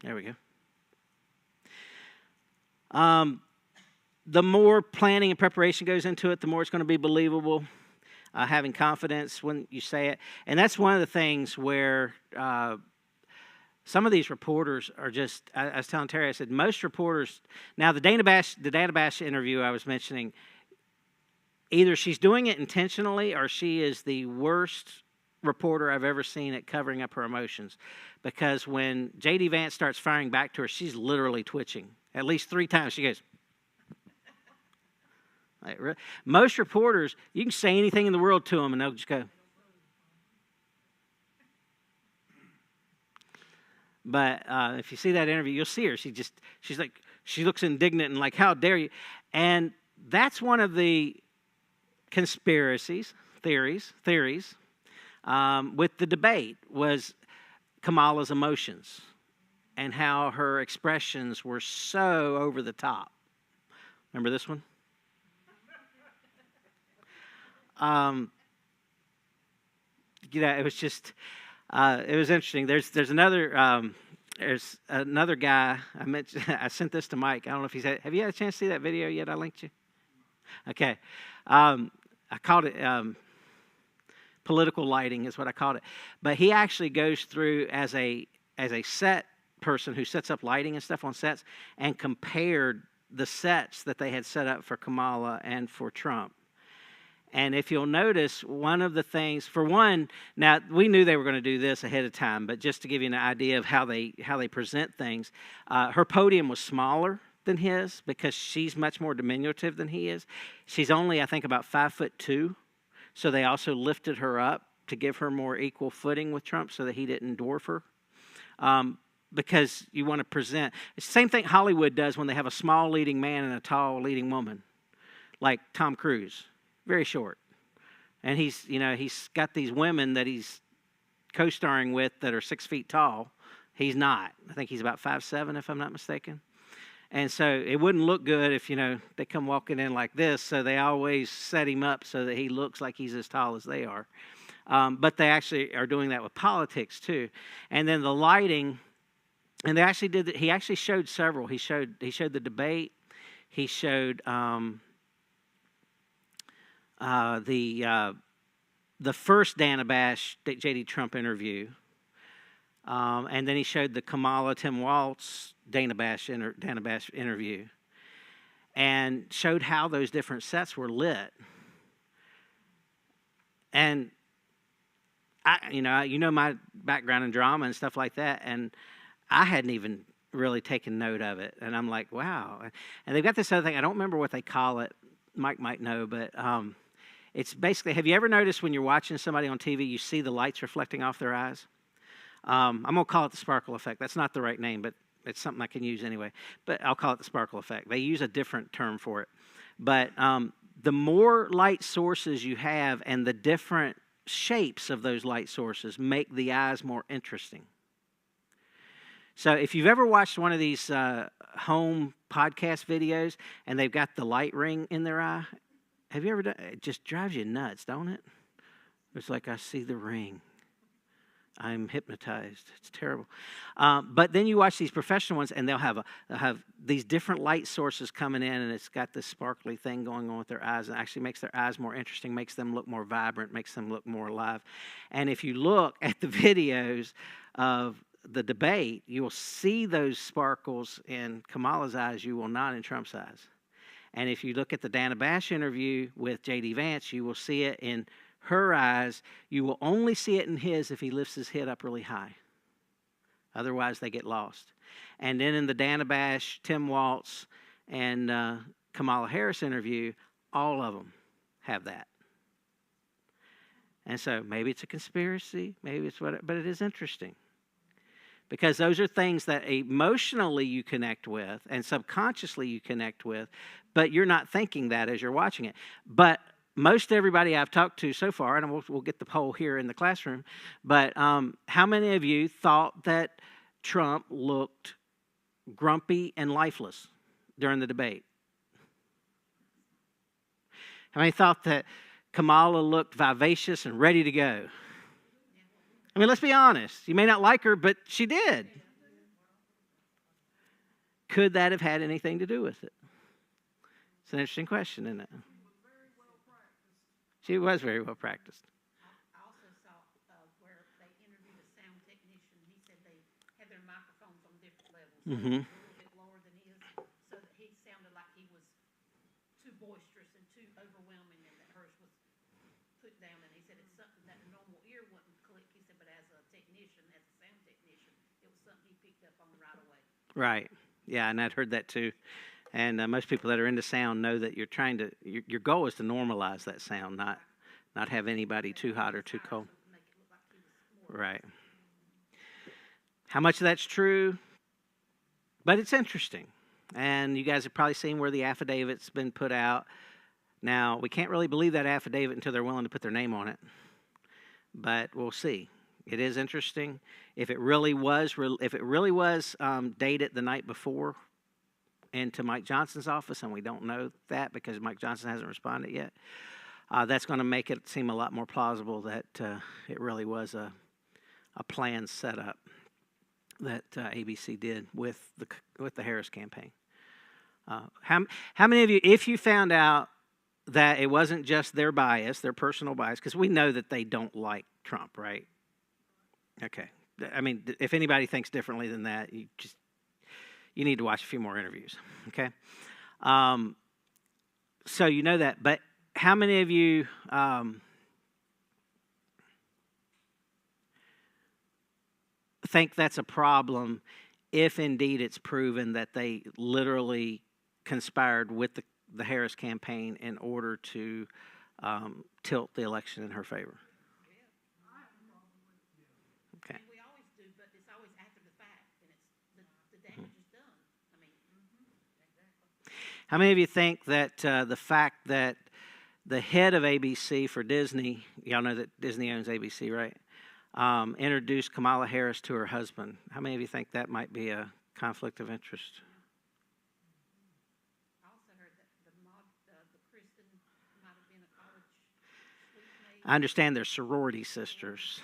There we go. The more planning and preparation goes into it, the more it's going to be believable. Having confidence when you say it. And that's one of the things where some of these reporters are just, I was telling Terry, I said, most reporters, now the Dana Bash interview I was mentioning, either she's doing it intentionally or she is the worst reporter I've ever seen at covering up her emotions. Because when J.D. Vance starts firing back to her, she's literally twitching. At least 3 times she goes. Like, really? Most reporters, you can say anything in the world to them and they'll just go. But if you see that interview, you'll see her. She looks indignant and like, how dare you? And that's one of the theories with the debate was Kamala's emotions and how her expressions were so over the top. Remember this one? It was just, it was interesting. There's another guy. I sent this to Mike. I don't know if he's have you had a chance to see that video yet? I linked you. Okay, I called it political lighting is what I called it. But he actually goes through as a set person who sets up lighting and stuff on sets and compared the sets that they had set up for Kamala and for Trump. And if you'll notice, one of the things, for one, now we knew they were going to do this ahead of time, but just to give you an idea of how they present things, her podium was smaller than his because she's much more diminutive than he is. She's only, I think, about 5'2", so they also lifted her up to give her more equal footing with Trump so that he didn't dwarf her. Because you want to present, it's the same thing Hollywood does when they have a small leading man and a tall leading woman, like Tom Cruise. Very short. And he's got these women that he's co-starring with that are 6 feet tall. He's not. I think he's about 5'7", if I'm not mistaken. And so it wouldn't look good if, they come walking in like this. So they always set him up so that he looks like he's as tall as they are. But they actually are doing that with politics too. And then the lighting, and they actually did. He actually showed several. He showed the debate. He showed the first Dana Bash J.D. Trump interview, and then he showed the Kamala Tim Walz Dana Bash interview, and showed how those different sets were lit. And I, my background in drama and stuff like that, and I hadn't even really taken note of it. And I'm like, wow. And they've got this other thing. I don't remember what they call it. Mike might know, but it's basically, have you ever noticed when you're watching somebody on TV, you see the lights reflecting off their eyes? I'm going to call it the sparkle effect. That's not the right name, but it's something I can use anyway. But I'll call it the sparkle effect. They use a different term for it. But the more light sources you have and the different shapes of those light sources make the eyes more interesting. So if you've ever watched one of these home podcast videos and they've got the light ring in their eye, have you ever done it? It just drives you nuts, don't it? It's like, I see the ring. I'm hypnotized. It's terrible. But then you watch these professional ones and they'll have these different light sources coming in, and it's got this sparkly thing going on with their eyes, and actually makes their eyes more interesting, makes them look more vibrant, makes them look more alive. And if you look at the videos of the debate, you will see those sparkles in Kamala's eyes. You will not in Trump's eyes. And if you look at the Dana Bash interview with J.D. Vance, you will see it in her eyes. You will only see it in his if he lifts his head up really high. Otherwise, they get lost. And then in the Dana Bash, Tim Walz, and Kamala Harris interview, all of them have that. And so maybe it's a conspiracy, maybe it's what, but it is interesting. Because those are things that emotionally you connect with and subconsciously you connect with, but you're not thinking that as you're watching it. But most everybody I've talked to so far, and we'll get the poll here in the classroom, but how many of you thought that Trump looked grumpy and lifeless during the debate? How many thought that Kamala looked vivacious and ready to go? I mean, let's be honest. You may not like her, but she did. Could that have had anything to do with it? It's an interesting question, isn't it? She was very well practiced. I also saw where they interviewed a sound technician. He said they had their microphones on different levels, Mm-hmm. a little bit lower than his, so that he sounded like he was too boisterous and too overwhelming, and that hers was put down. And he said it's something that a normal ear wouldn't click. He said, but as a technician, as a sound technician, it was something he picked up on right away. Right. Yeah, and I'd heard that too. And most people that are into sound know that you're trying to, your goal is to normalize that sound, not have anybody too hot or too cold. Make it look like he was more. Right. How much of that's true? But it's interesting. And you guys have probably seen where the affidavit's been put out. Now, we can't really believe that affidavit until they're willing to put their name on it. But we'll see. It is interesting. If it really was dated the night before into Mike Johnson's office, and we don't know that because Mike Johnson hasn't responded yet, that's going to make it seem a lot more plausible that it really was a planned setup that ABC did with the Harris campaign. How many of you, if you found out that it wasn't just their bias, their personal bias, because we know that they don't like Trump, right? Okay. I mean, if anybody thinks differently than that, you need to watch a few more interviews, okay? So you know that, but how many of you think that's a problem if indeed it's proven that they literally conspired with the Harris campaign in order to tilt the election in her favor? Okay. And we always do, but it's always after the fact, and it's the damage is done. I mean, exactly. How many of you think that the fact that the head of ABC for Disney, y'all know that Disney owns ABC, right? Introduced Kamala Harris to her husband. How many of you think that might be a conflict of interest? I also heard that the Kristen might have been a college sweet maid. I understand they're sorority sisters.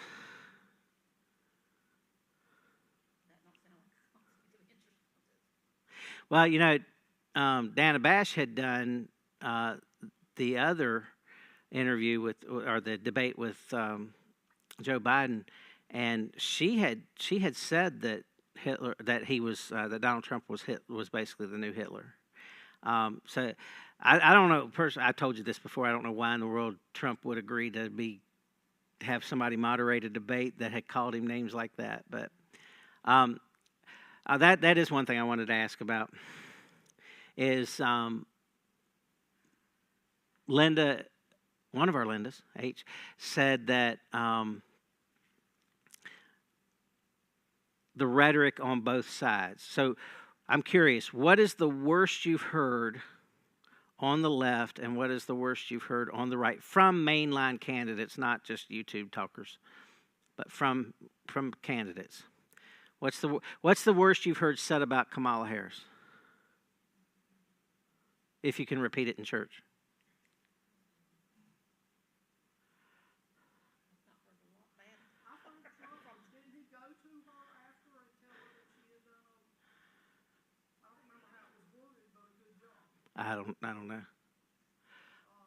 That don't sound like a conflict of interest. Well, you know, Dana Bash had done the other interview or the debate with Joe Biden, and she had said that that Donald Trump was basically the new Hitler. So I don't know. Personally, I told you this before. I don't know why in the world Trump would agree to have somebody moderate a debate that had called him names like that. But that is one thing I wanted to ask about. Is Linda, one of our Lindas, H, said that the rhetoric on both sides. So I'm curious, what is the worst you've heard on the left and what is the worst you've heard on the right from mainline candidates, not just YouTube talkers, but from candidates? What's the worst you've heard said about Kamala Harris? If you can repeat it in church. Didn't he go to her after and tell her that she had done I don't remember how it was worded, but a good job. I don't know.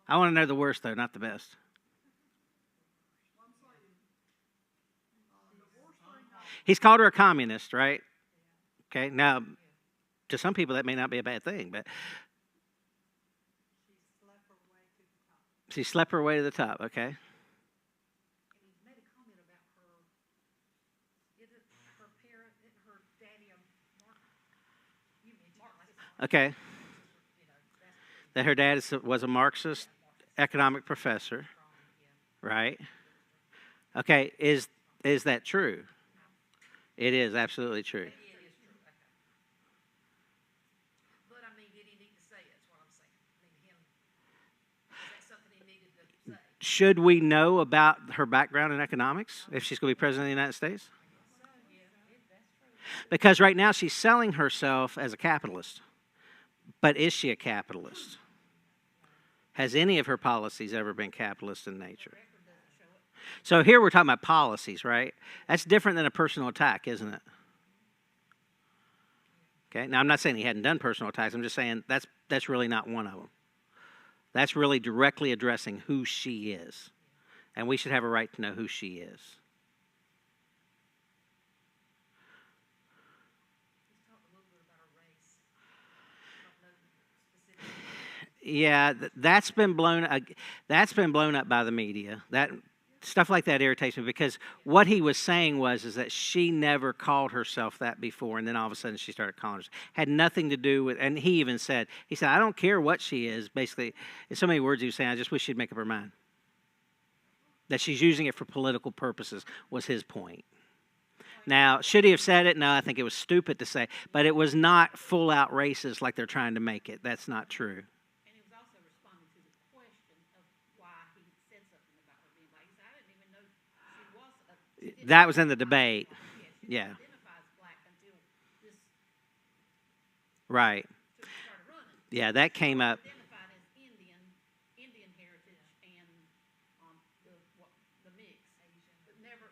I want to know the worst though, not the best. He's called her a communist, right? Okay, now, to some people that may not be a bad thing, but she slept her way to the top, okay? And he made a comment about her, isn't her parent, isn't her daddy a Marxist? Okay, You know, that's that her dad was a Marxist economic professor, yeah. right? Okay, is that true? It is absolutely true. It is true. Okay. But I mean, did he need to say it? That's what I'm saying. I mean, is that something he needed to say? Should we know about her background in economics if she's going to be president of the United States? Yeah, that's true. Because right now she's selling herself as a capitalist. But is she a capitalist? Has any of her policies ever been capitalist in nature? So here we're talking about policies, right? That's different than a personal attack, isn't it? Okay. Now I'm not saying he hadn't done personal attacks. I'm just saying that's really not one of them. That's really directly addressing who she is, and we should have a right to know who she is. Let's talk a little bit about her race. I don't know specifically. Yeah, that's been blown up by the media. That stuff like that irritates me because what he was saying is that she never called herself that before, and then all of a sudden she started calling herself. Had nothing to do with, and he even said, I don't care what she is. Basically, in so many words he was saying, I just wish she'd make up her mind. That she's using it for political purposes was his point. Now, should he have said it? No, I think it was stupid to say, but it was not full out racist like they're trying to make it. That's not true. And he was also responding to the question of why he said something about her being black. He said, I didn't even know she was a... That was in the debate. She Yeah. didn't identify as black until this... Right. Until she started running. Yeah, that came up. Identified as Indian heritage, and the mix, but never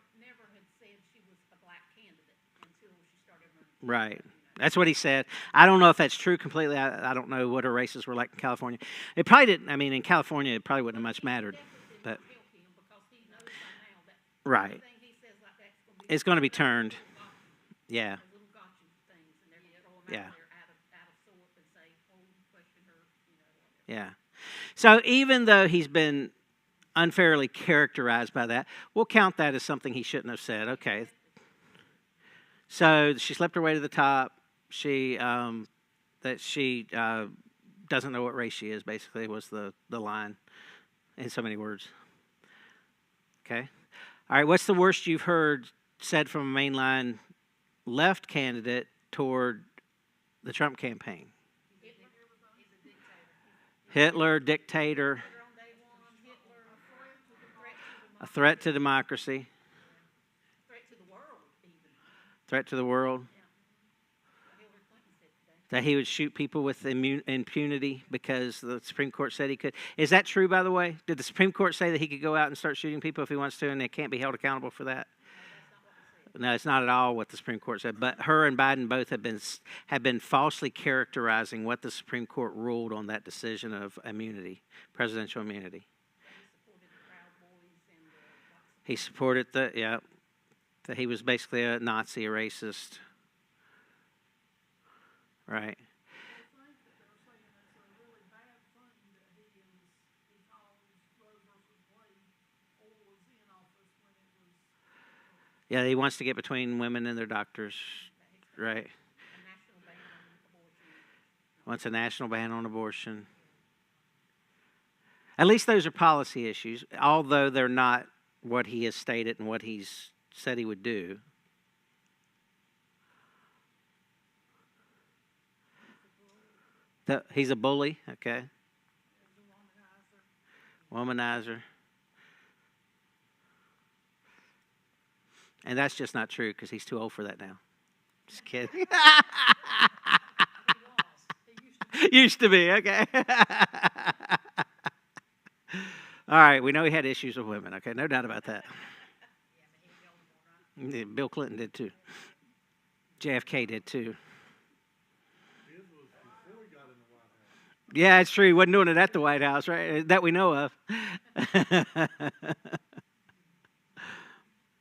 had said she was a black candidate until she started running. Right. That's what he said. I don't know if that's true completely. I don't know what her races were like in California. It probably didn't. I mean, in California, it probably wouldn't have much mattered. But Help him because he knows by now that right, everything he says like that's it's going to be turned. Yeah. little gotcha things, and they're throw them Yeah. out there out of sort and say, oh, question her, you know. Whatever. Yeah. So even though he's been unfairly characterized by that, we'll count that as something he shouldn't have said. Okay. So she slept her way to the top. She doesn't know what race she is, basically, was the line in so many words. Okay. All right, what's the worst you've heard said from a mainline left candidate toward the Trump campaign? He's a dictator. Hitler, dictator, Hitler on day one, Hitler, a threat to democracy, threat to the world, even. threat to the world. What Hillary Clinton said today. That he would shoot people with impunity because the Supreme Court said he could. Is that true, by the way? Did the Supreme Court say that he could go out and start shooting people if he wants to and they can't be held accountable for that? No, it's not at all what the Supreme Court said. But her and Biden both have been falsely characterizing what the Supreme Court ruled on that decision of immunity, presidential immunity. He supported that he was basically a Nazi, a racist. Right. I think that they're saying it's a really bad thing that he calls Roe versus Wade or was in office when it was. Yeah, he wants to get between women and their doctors. Right. Wants a national ban on abortion. At least those are policy issues, although they're not what he has stated and what he's said he would do. He's a bully, okay. Womanizer. And that's just not true because he's too old for that now. Just kidding. Used to be, okay. All right, we know he had issues with women, okay? No doubt about that. Yeah, Bill Clinton did too. JFK did too. Yeah, it's true. He wasn't doing it at the White House, right? That we know of.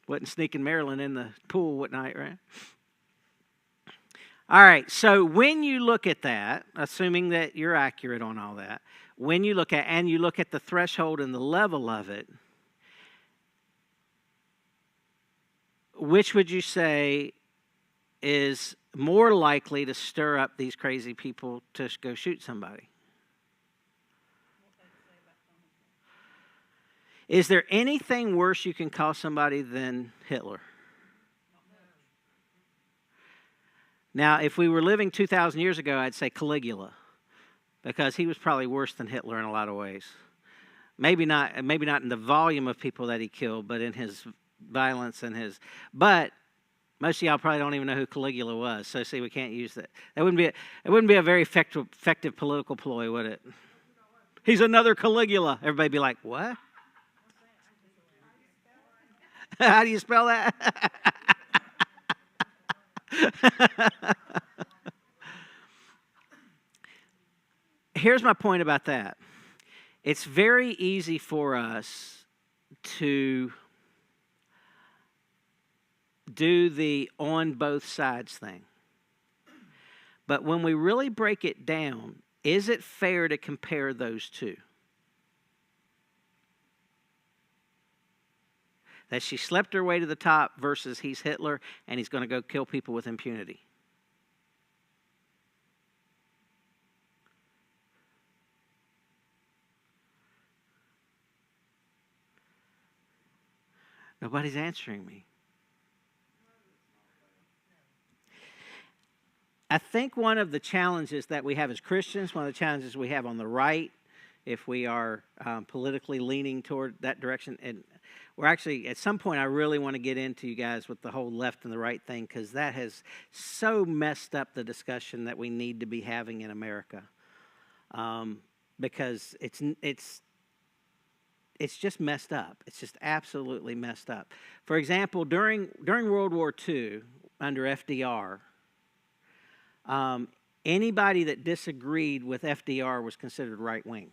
Wasn't sneaking Marilyn in the pool at night, right? All right, so when you look at that, assuming that you're accurate on all that, when you look at the threshold and the level of it, which would you say is more likely to stir up these crazy people to go shoot somebody? Is there anything worse you can call somebody than Hitler? Now, if we were living 2,000 years ago, I'd say Caligula, because he was probably worse than Hitler in a lot of ways. Maybe not in the volume of people that he killed, but in his violence and his. But most of y'all probably don't even know who Caligula was. So see, we can't use that. It wouldn't be a very effective political ploy, would it? He's another Caligula. Everybody be like, what? How do you spell that? Here's my point about that. It's very easy for us to do the on both sides thing. But when we really break it down, is it fair to compare those two? That she slept her way to the top versus he's Hitler and he's going to go kill people with impunity. Nobody's answering me. I think one of the challenges that we have as Christians, one of the challenges we have on the right, if we are politically leaning toward that direction, and we're actually, at some point, I really want to get into you guys with the whole left and the right thing, because that has so messed up the discussion that we need to be having in America. Because it's just messed up. It's just absolutely messed up. For example, during World War II, under FDR, anybody that disagreed with FDR was considered right-wing.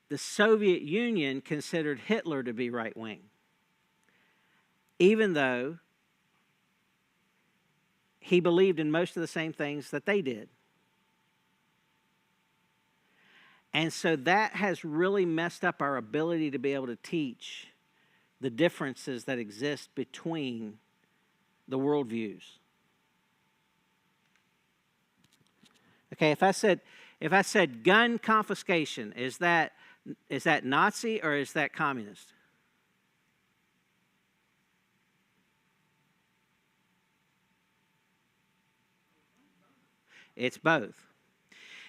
The Soviet Union considered Hitler to be right-wing, even though he believed in most of the same things that they did. And so that has really messed up our ability to be able to teach the differences that exist between the worldviews. Okay, if I said gun confiscation, is that Nazi or is that communist? It's both.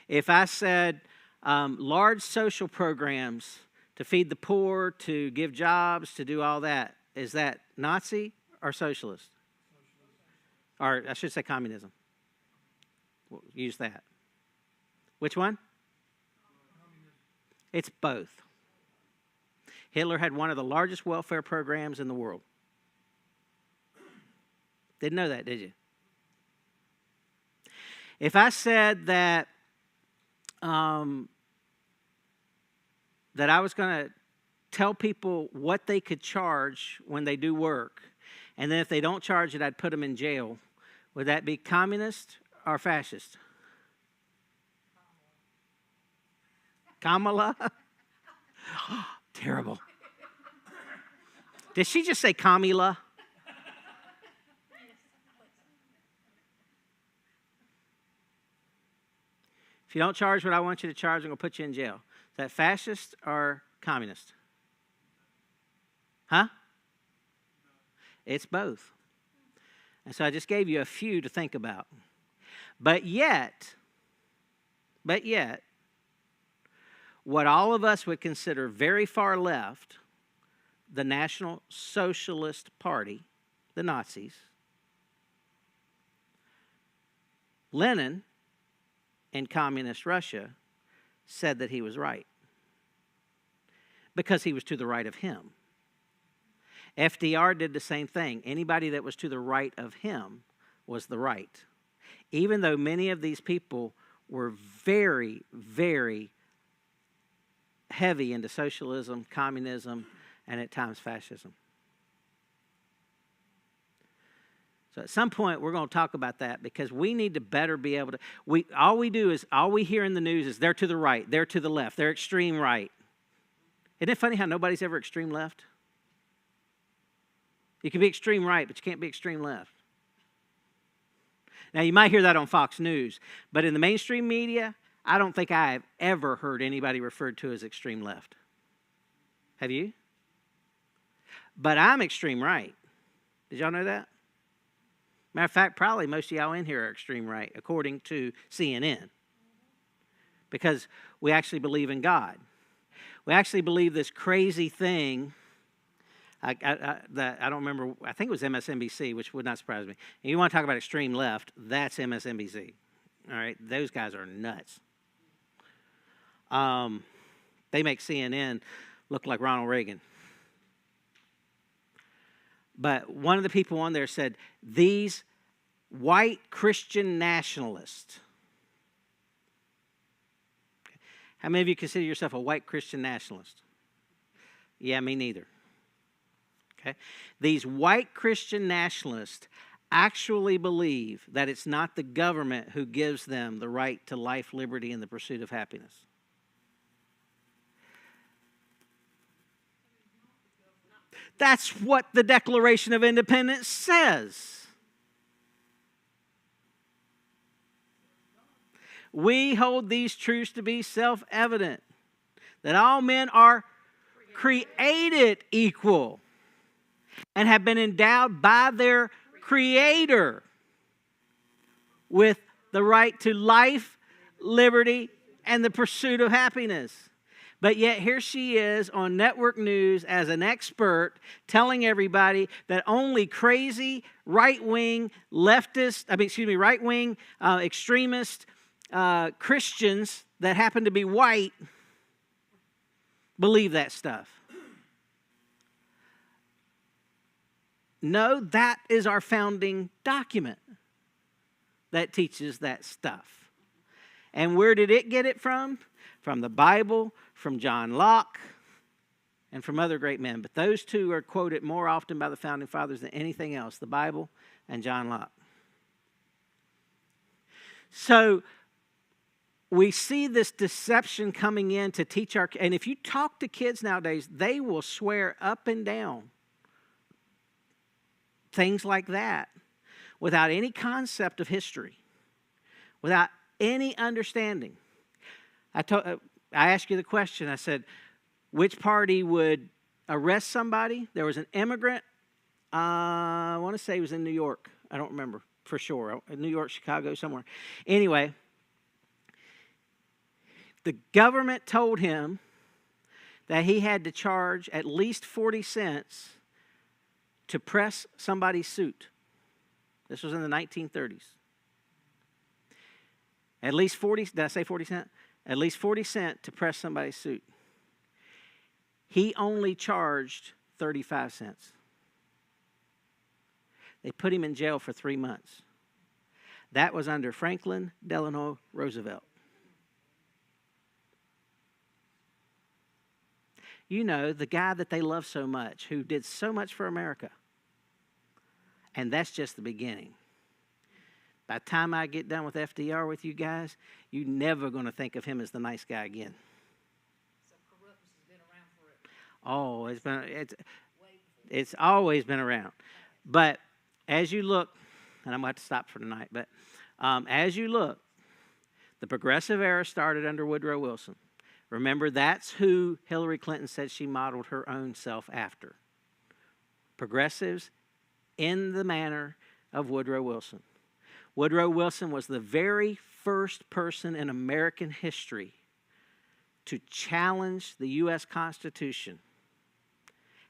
If I said large social programs to feed the poor, to give jobs, to do all that, is that Nazi or socialist? Or I should say communism. We'll use that. Which one? It's both. Hitler had one of the largest welfare programs in the world. Didn't know that, did you? If I said that that I was going to tell people what they could charge when they do work, and then if they don't charge it, I'd put them in jail, would that be communist or fascist? Kamala? Terrible. Did she just say Kamila? If you don't charge what I want you to charge, I'm going to put you in jail. Is that fascist or communist? Huh? It's both. And so I just gave you a few to think about. But yet, what all of us would consider very far left, the National Socialist Party, the Nazis, Lenin in communist Russia said that he was right because he was to the right of him. FDR did the same thing. Anybody that was to the right of him was the right. Even though many of these people were very, very heavy into socialism, communism, and at times fascism. So at some point we're going to talk about that, because we need to better be able to. All we hear in the news is they're to the right, they're to the left, they're extreme right. Isn't it funny how nobody's ever extreme left? You can be extreme right, but you can't be extreme left. Now, you might hear that on Fox News, but in the mainstream media, I don't think I have ever heard anybody referred to as extreme left. Have you? But I'm extreme right. Did y'all know that? Matter of fact, probably most of y'all in here are extreme right, according to CNN. Because we actually believe in God. We actually believe this crazy thing. I don't remember, I think it was MSNBC, which would not surprise me. And you want to talk about extreme left, that's MSNBC. All right, those guys are nuts. They make CNN look like Ronald Reagan. But one of the people on there said, these white Christian nationalists. How many of you consider yourself a white Christian nationalist? Yeah, me neither. Okay. These white Christian nationalists actually believe that it's not the government who gives them the right to life, liberty, and the pursuit of happiness. That's what the Declaration of Independence says. We hold these truths to be self-evident, that all men are created equal and have been endowed by their Creator with the right to life, liberty, and the pursuit of happiness. But yet here she is on network news as an expert telling everybody that only crazy right-wing extremist Christians that happen to be white believe that stuff. No, that is our founding document that teaches that stuff. And where did it get it from? From the Bible, from John Locke, and from other great men. But those two are quoted more often by the founding fathers than anything else, the Bible and John Locke. So we see this deception coming in to teach and if you talk to kids nowadays, they will swear up and down things like that without any concept of history, without any understanding. I asked you the question. I said, which party would arrest somebody? There was an immigrant. I want to say it was in New York. I don't remember for sure. New York, Chicago, somewhere. Anyway, the government told him that he had to charge at least 40 cents to press somebody's suit. This was in the 1930s. At least 40, did I say 40 cents? At least 40 cents to press somebody's suit. He only charged 35 cents. They put him in jail for 3 months. That was under Franklin Delano Roosevelt. You know, the guy that they love so much, who did so much for America. And that's just the beginning. By the time I get done with FDR with you guys, you're never going to think of him as the nice guy again. So corruption has been around forever. Oh, it's always been around. But as you look, and I'm going to have to stop for tonight, but as you look, the progressive era started under Woodrow Wilson. Remember, that's who Hillary Clinton said she modeled her own self after. Progressives in the manner of Woodrow Wilson. Woodrow Wilson was the very first person in American history to challenge the U.S. Constitution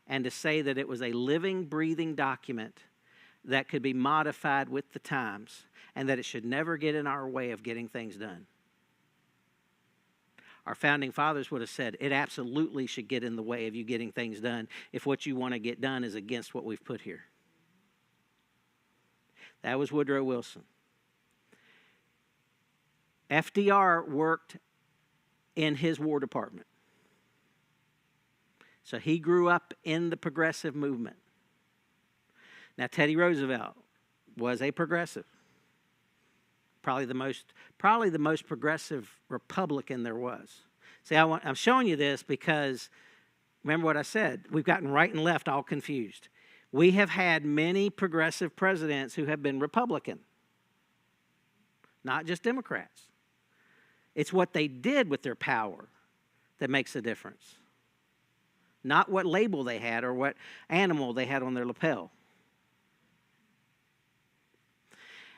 and to say that it was a living, breathing document that could be modified with the times and that it should never get in our way of getting things done. Our founding fathers would have said it absolutely should get in the way of you getting things done if what you want to get done is against what we've put here. That was Woodrow Wilson. FDR worked in his War Department. So he grew up in the progressive movement. Now, Teddy Roosevelt was a progressive. Probably the most progressive Republican there was. See, I'm showing you this because, remember what I said, we've gotten right and left all confused. We have had many progressive presidents who have been Republican, not just Democrats. It's what they did with their power that makes a difference, not what label they had or what animal they had on their lapel.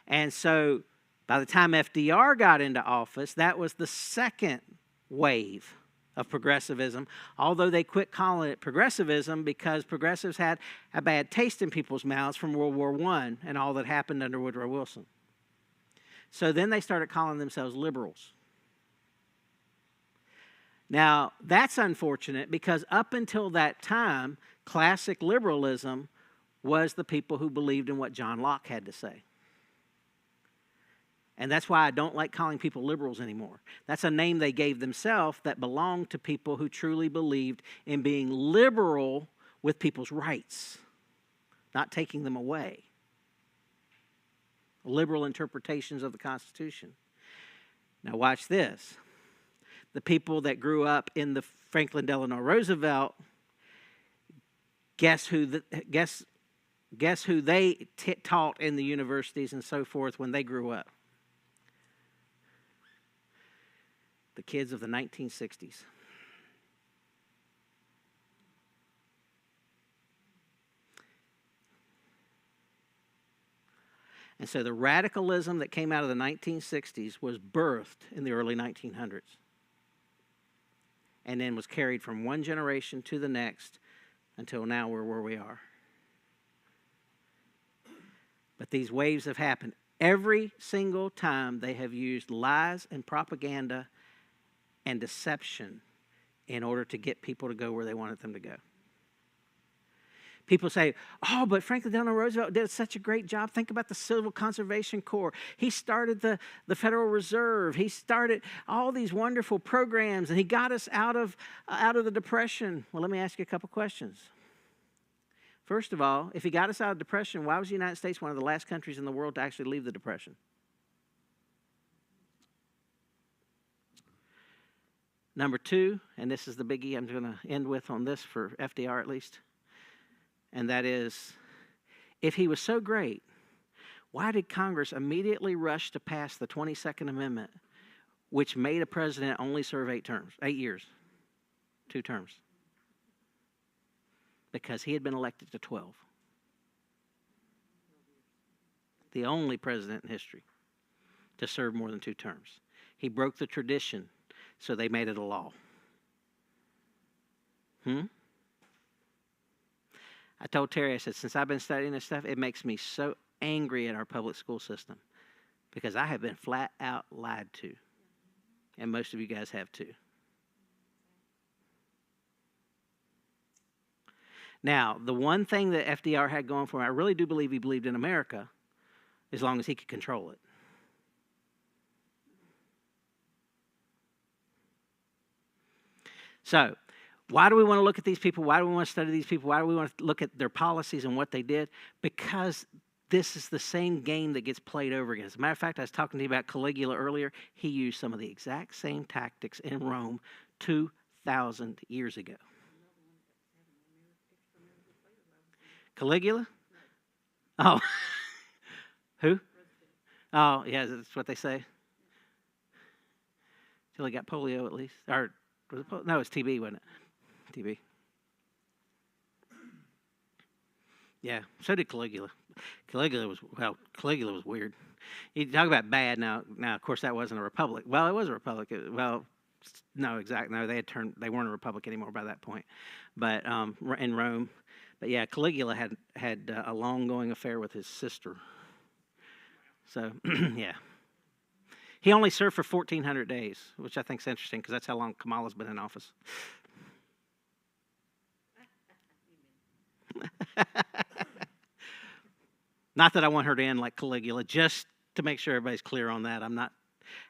And so by the time FDR got into office, that was the second wave of progressivism, although they quit calling it progressivism because progressives had a bad taste in people's mouths from World War I and all that happened under Woodrow Wilson. So then they started calling themselves liberals. Now, that's unfortunate because up until that time, classic liberalism was the people who believed in what John Locke had to say. And that's why I don't like calling people liberals anymore. That's a name they gave themselves that belonged to people who truly believed in being liberal with people's rights, not taking them away. Liberal interpretations of the Constitution. Now watch this. The people that grew up in the Franklin Delano Roosevelt, guess who they taught in the universities and so forth when they grew up? The kids of the 1960s. And so the radicalism that came out of the 1960s was birthed in the early 1900s. And then was carried from one generation to the next until now we're where we are. But these waves have happened. Every single time they have used lies and propaganda and deception in order to get people to go where they wanted them to go. People say, oh, but Franklin Delano Roosevelt did such a great job. Think about the Civil Conservation Corps. He started the Federal Reserve. He started all these wonderful programs, and he got us out of the Depression. Well, let me ask you a couple questions. First of all, if he got us out of depression, why was the United States one of the last countries in the world to actually leave the Depression? Number two, and this is the biggie I'm going to end with on this for FDR at least, and that is, if he was so great, why did Congress immediately rush to pass the 22nd Amendment, which made a president only serve 8 years, 2 terms? Because he had been elected to 12. The only president in history to serve more than 2 terms. He broke the tradition, so they made it a law. I told Terry, I said, since I've been studying this stuff, it makes me so angry at our public school system because I have been flat out lied to. And most of you guys have too. Now, the one thing that FDR had going for him, I really do believe he believed in America as long as he could control it. So, why do we want to look at these people? Why do we want to study these people? Why do we want to look at their policies and what they did? Because this is the same game that gets played over again. As a matter of fact, I was talking to you about Caligula earlier. He used some of the exact same tactics in Rome 2,000 years ago. Caligula? Oh. Who? Oh, yeah, that's what they say. Till he got polio at least. Or, was it polio? No, it's TB, wasn't it? TB. Yeah, so did Caligula. Caligula was weird. You talk about bad now. Now, of course, that wasn't a republic. Well, it was a republic. No, exactly. No, they weren't a republic anymore by that point. But in Rome. But yeah, Caligula had a long-going affair with his sister. So, yeah. He only served for 1,400 days, which I think is interesting because that's how long Kamala's been in office. Not that I want her to end like Caligula, just to make sure everybody's clear on that. I'm not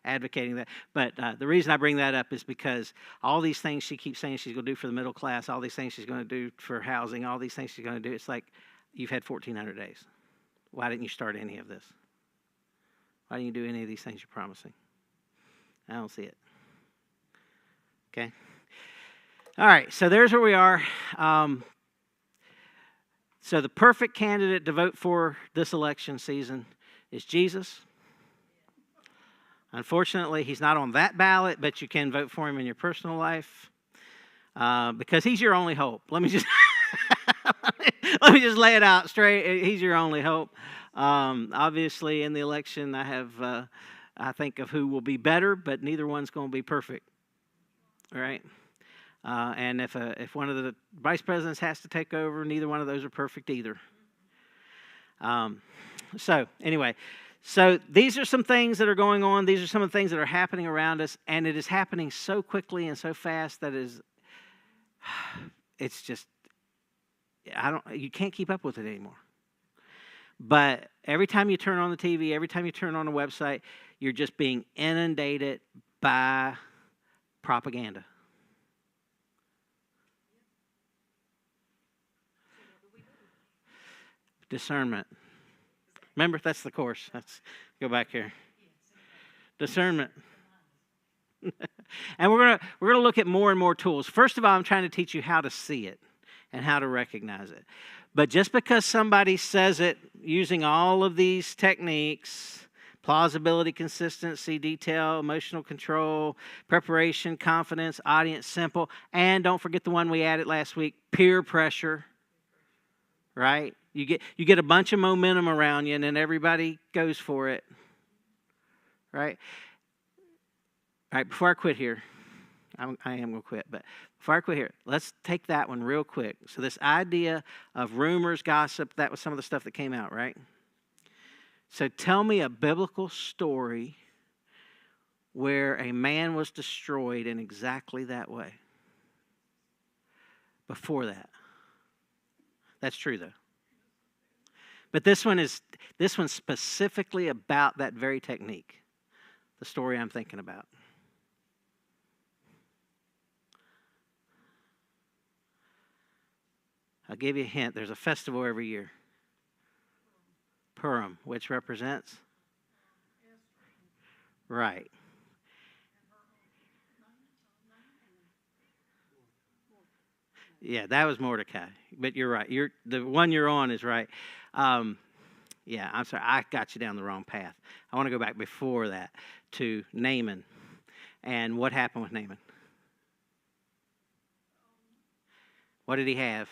advocating that. But the reason I bring that up is because all these things she keeps saying she's going to do for the middle class, all these things she's going to do for housing, all these things she's going to do, it's like you've had 1,400 days. Why didn't you start any of this? Why didn't you do any of these things you're promising? I don't see it. Okay? All right, so there's where we are. So the perfect candidate to vote for this election season is Jesus. Unfortunately, he's not on that ballot, but you can vote for him in your personal life because he's your only hope. Let me just let me just lay it out straight. He's your only hope. Obviously, in the election, I think of who will be better, but neither one's going to be perfect. All right. And if one of the vice presidents has to take over, neither one of those are perfect either. So anyway, so these are some things that are going on. These are some of the things that are happening around us, and it is happening so quickly and so fast that it's just you can't keep up with it anymore. But every time you turn on the TV, every time you turn on a website, you're just being inundated by propaganda. Discernment. Remember, that's the course. Let's go back here. Discernment. And we're gonna look at more and more tools. First of all, I'm trying to teach you how to see it and how to recognize it. But just because somebody says it using all of these techniques, plausibility, consistency, detail, emotional control, preparation, confidence, audience, simple, and don't forget the one we added last week, peer pressure, right? You get a bunch of momentum around you, and then everybody goes for it, right? All right, before I quit here, I am going to quit, but before I quit here, let's take that one real quick. So this idea of rumors, gossip, that was some of the stuff that came out, right? So tell me a biblical story where a man was destroyed in exactly that way. Before that. That's true, though. But this one's specifically about that very technique, the story I'm thinking about. I'll give you a hint. There's a festival every year. Purim, which represents? Right. Yeah, that was Mordecai. But you're right. The one you're on is right. Yeah, I'm sorry. I got you down the wrong path. I want to go back before that to Naaman. And what happened with Naaman? What did he have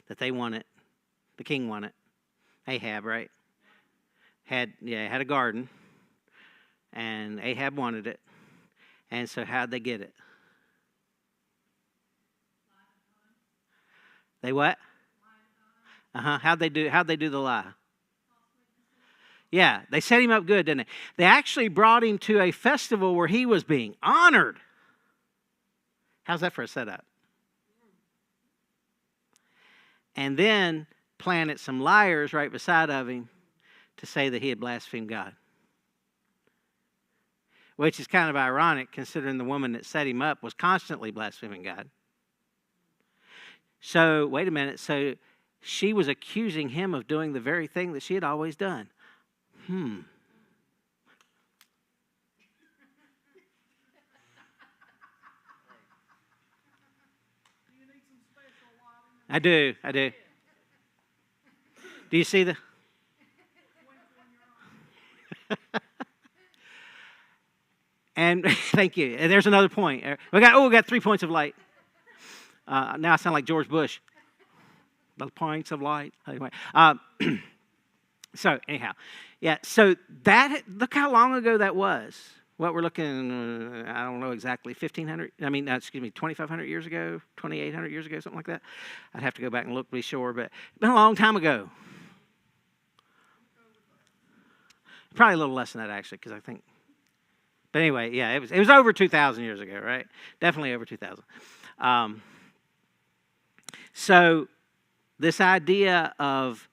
that they wanted? The king wanted. Ahab, right? Had a garden. And Ahab wanted it. And so how'd they get it? They what? How'd they do the lie? Yeah, they set him up good, didn't they? They actually brought him to a festival where he was being honored. How's that for a setup? And then planted some liars right beside of him to say that he had blasphemed God. Which is kind of ironic considering the woman that set him up was constantly blaspheming God. So, wait a minute. So, she was accusing him of doing the very thing that she had always done. I do. Do you see the... And thank you. And there's another point. We got 3 points of light. Now I sound like George Bush. The points of light. Anyway, so anyhow, yeah. So look how long ago that was. What we're looking, I don't know exactly, 2,500 years ago, 2,800 years ago, something like that. I'd have to go back and look to be sure, but it's been a long time ago. Probably a little less than that, actually, because I think. But anyway, yeah, it was over 2,000 years ago, right? Definitely over 2,000. So this idea of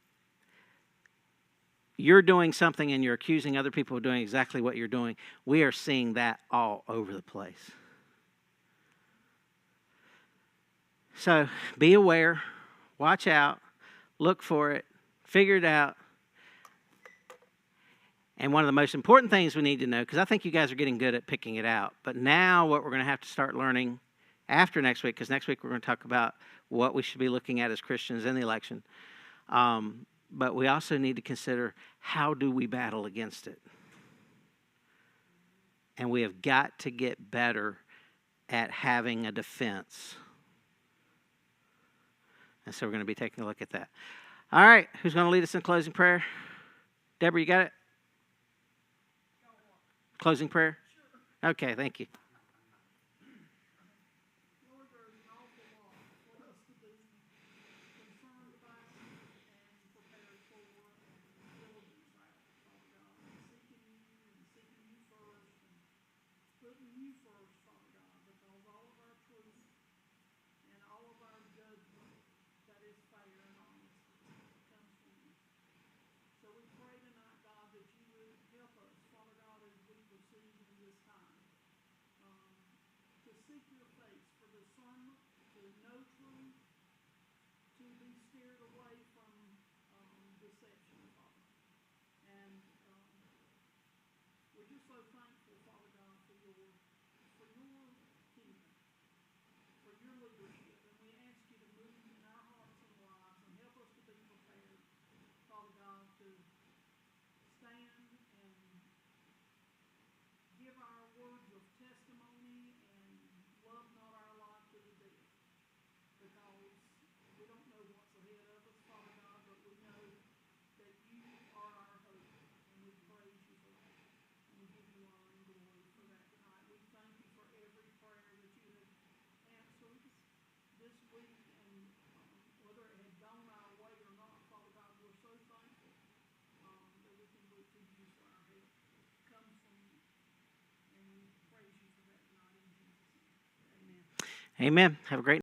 you're doing something and you're accusing other people of doing exactly what you're doing. We are seeing that all over the place. So be aware, watch out, look for it, figure it out. And one of the most important things we need to know, because I think you guys are getting good at picking it out, but now what we're going to have to start learning after next week, because next week we're going to talk about what we should be looking at as Christians in the election. But we also need to consider, how do we battle against it? And we have got to get better at having a defense. And so we're going to be taking a look at that. All right, who's going to lead us in closing prayer? Deborah, you got it? Closing prayer? Sure. Okay, thank you. Lord, there's an awful lot for us to be concerned about and prepared for and diligence at, Father God, and seeking you first and putting you first, Father God, because all of our truth and all of our judgment that is fair and honest comes from you. So we pray tonight, God, that you would help us, Father God, as we proceed in this time, to seek your face for discernment, to know truth, to be steered away from deception, Father. And we're just so thankful, Father God, for your kingdom, for your leadership. And we ask you to move in our hearts and lives and help us to be prepared, Father God, to stand and give our words of testimony and love not our life to the death. Because we don't know what's ahead of us, Father God, but we know that you are our hope, and we praise you for that. And we give you honor and glory for that tonight. We thank you for every prayer that you have answered this week, and whether it had gone our way or not, Father God, we're so thankful that we can look to you for our help. It comes from you, and we praise you for that tonight in Jesus' name. Amen. Amen. Have a great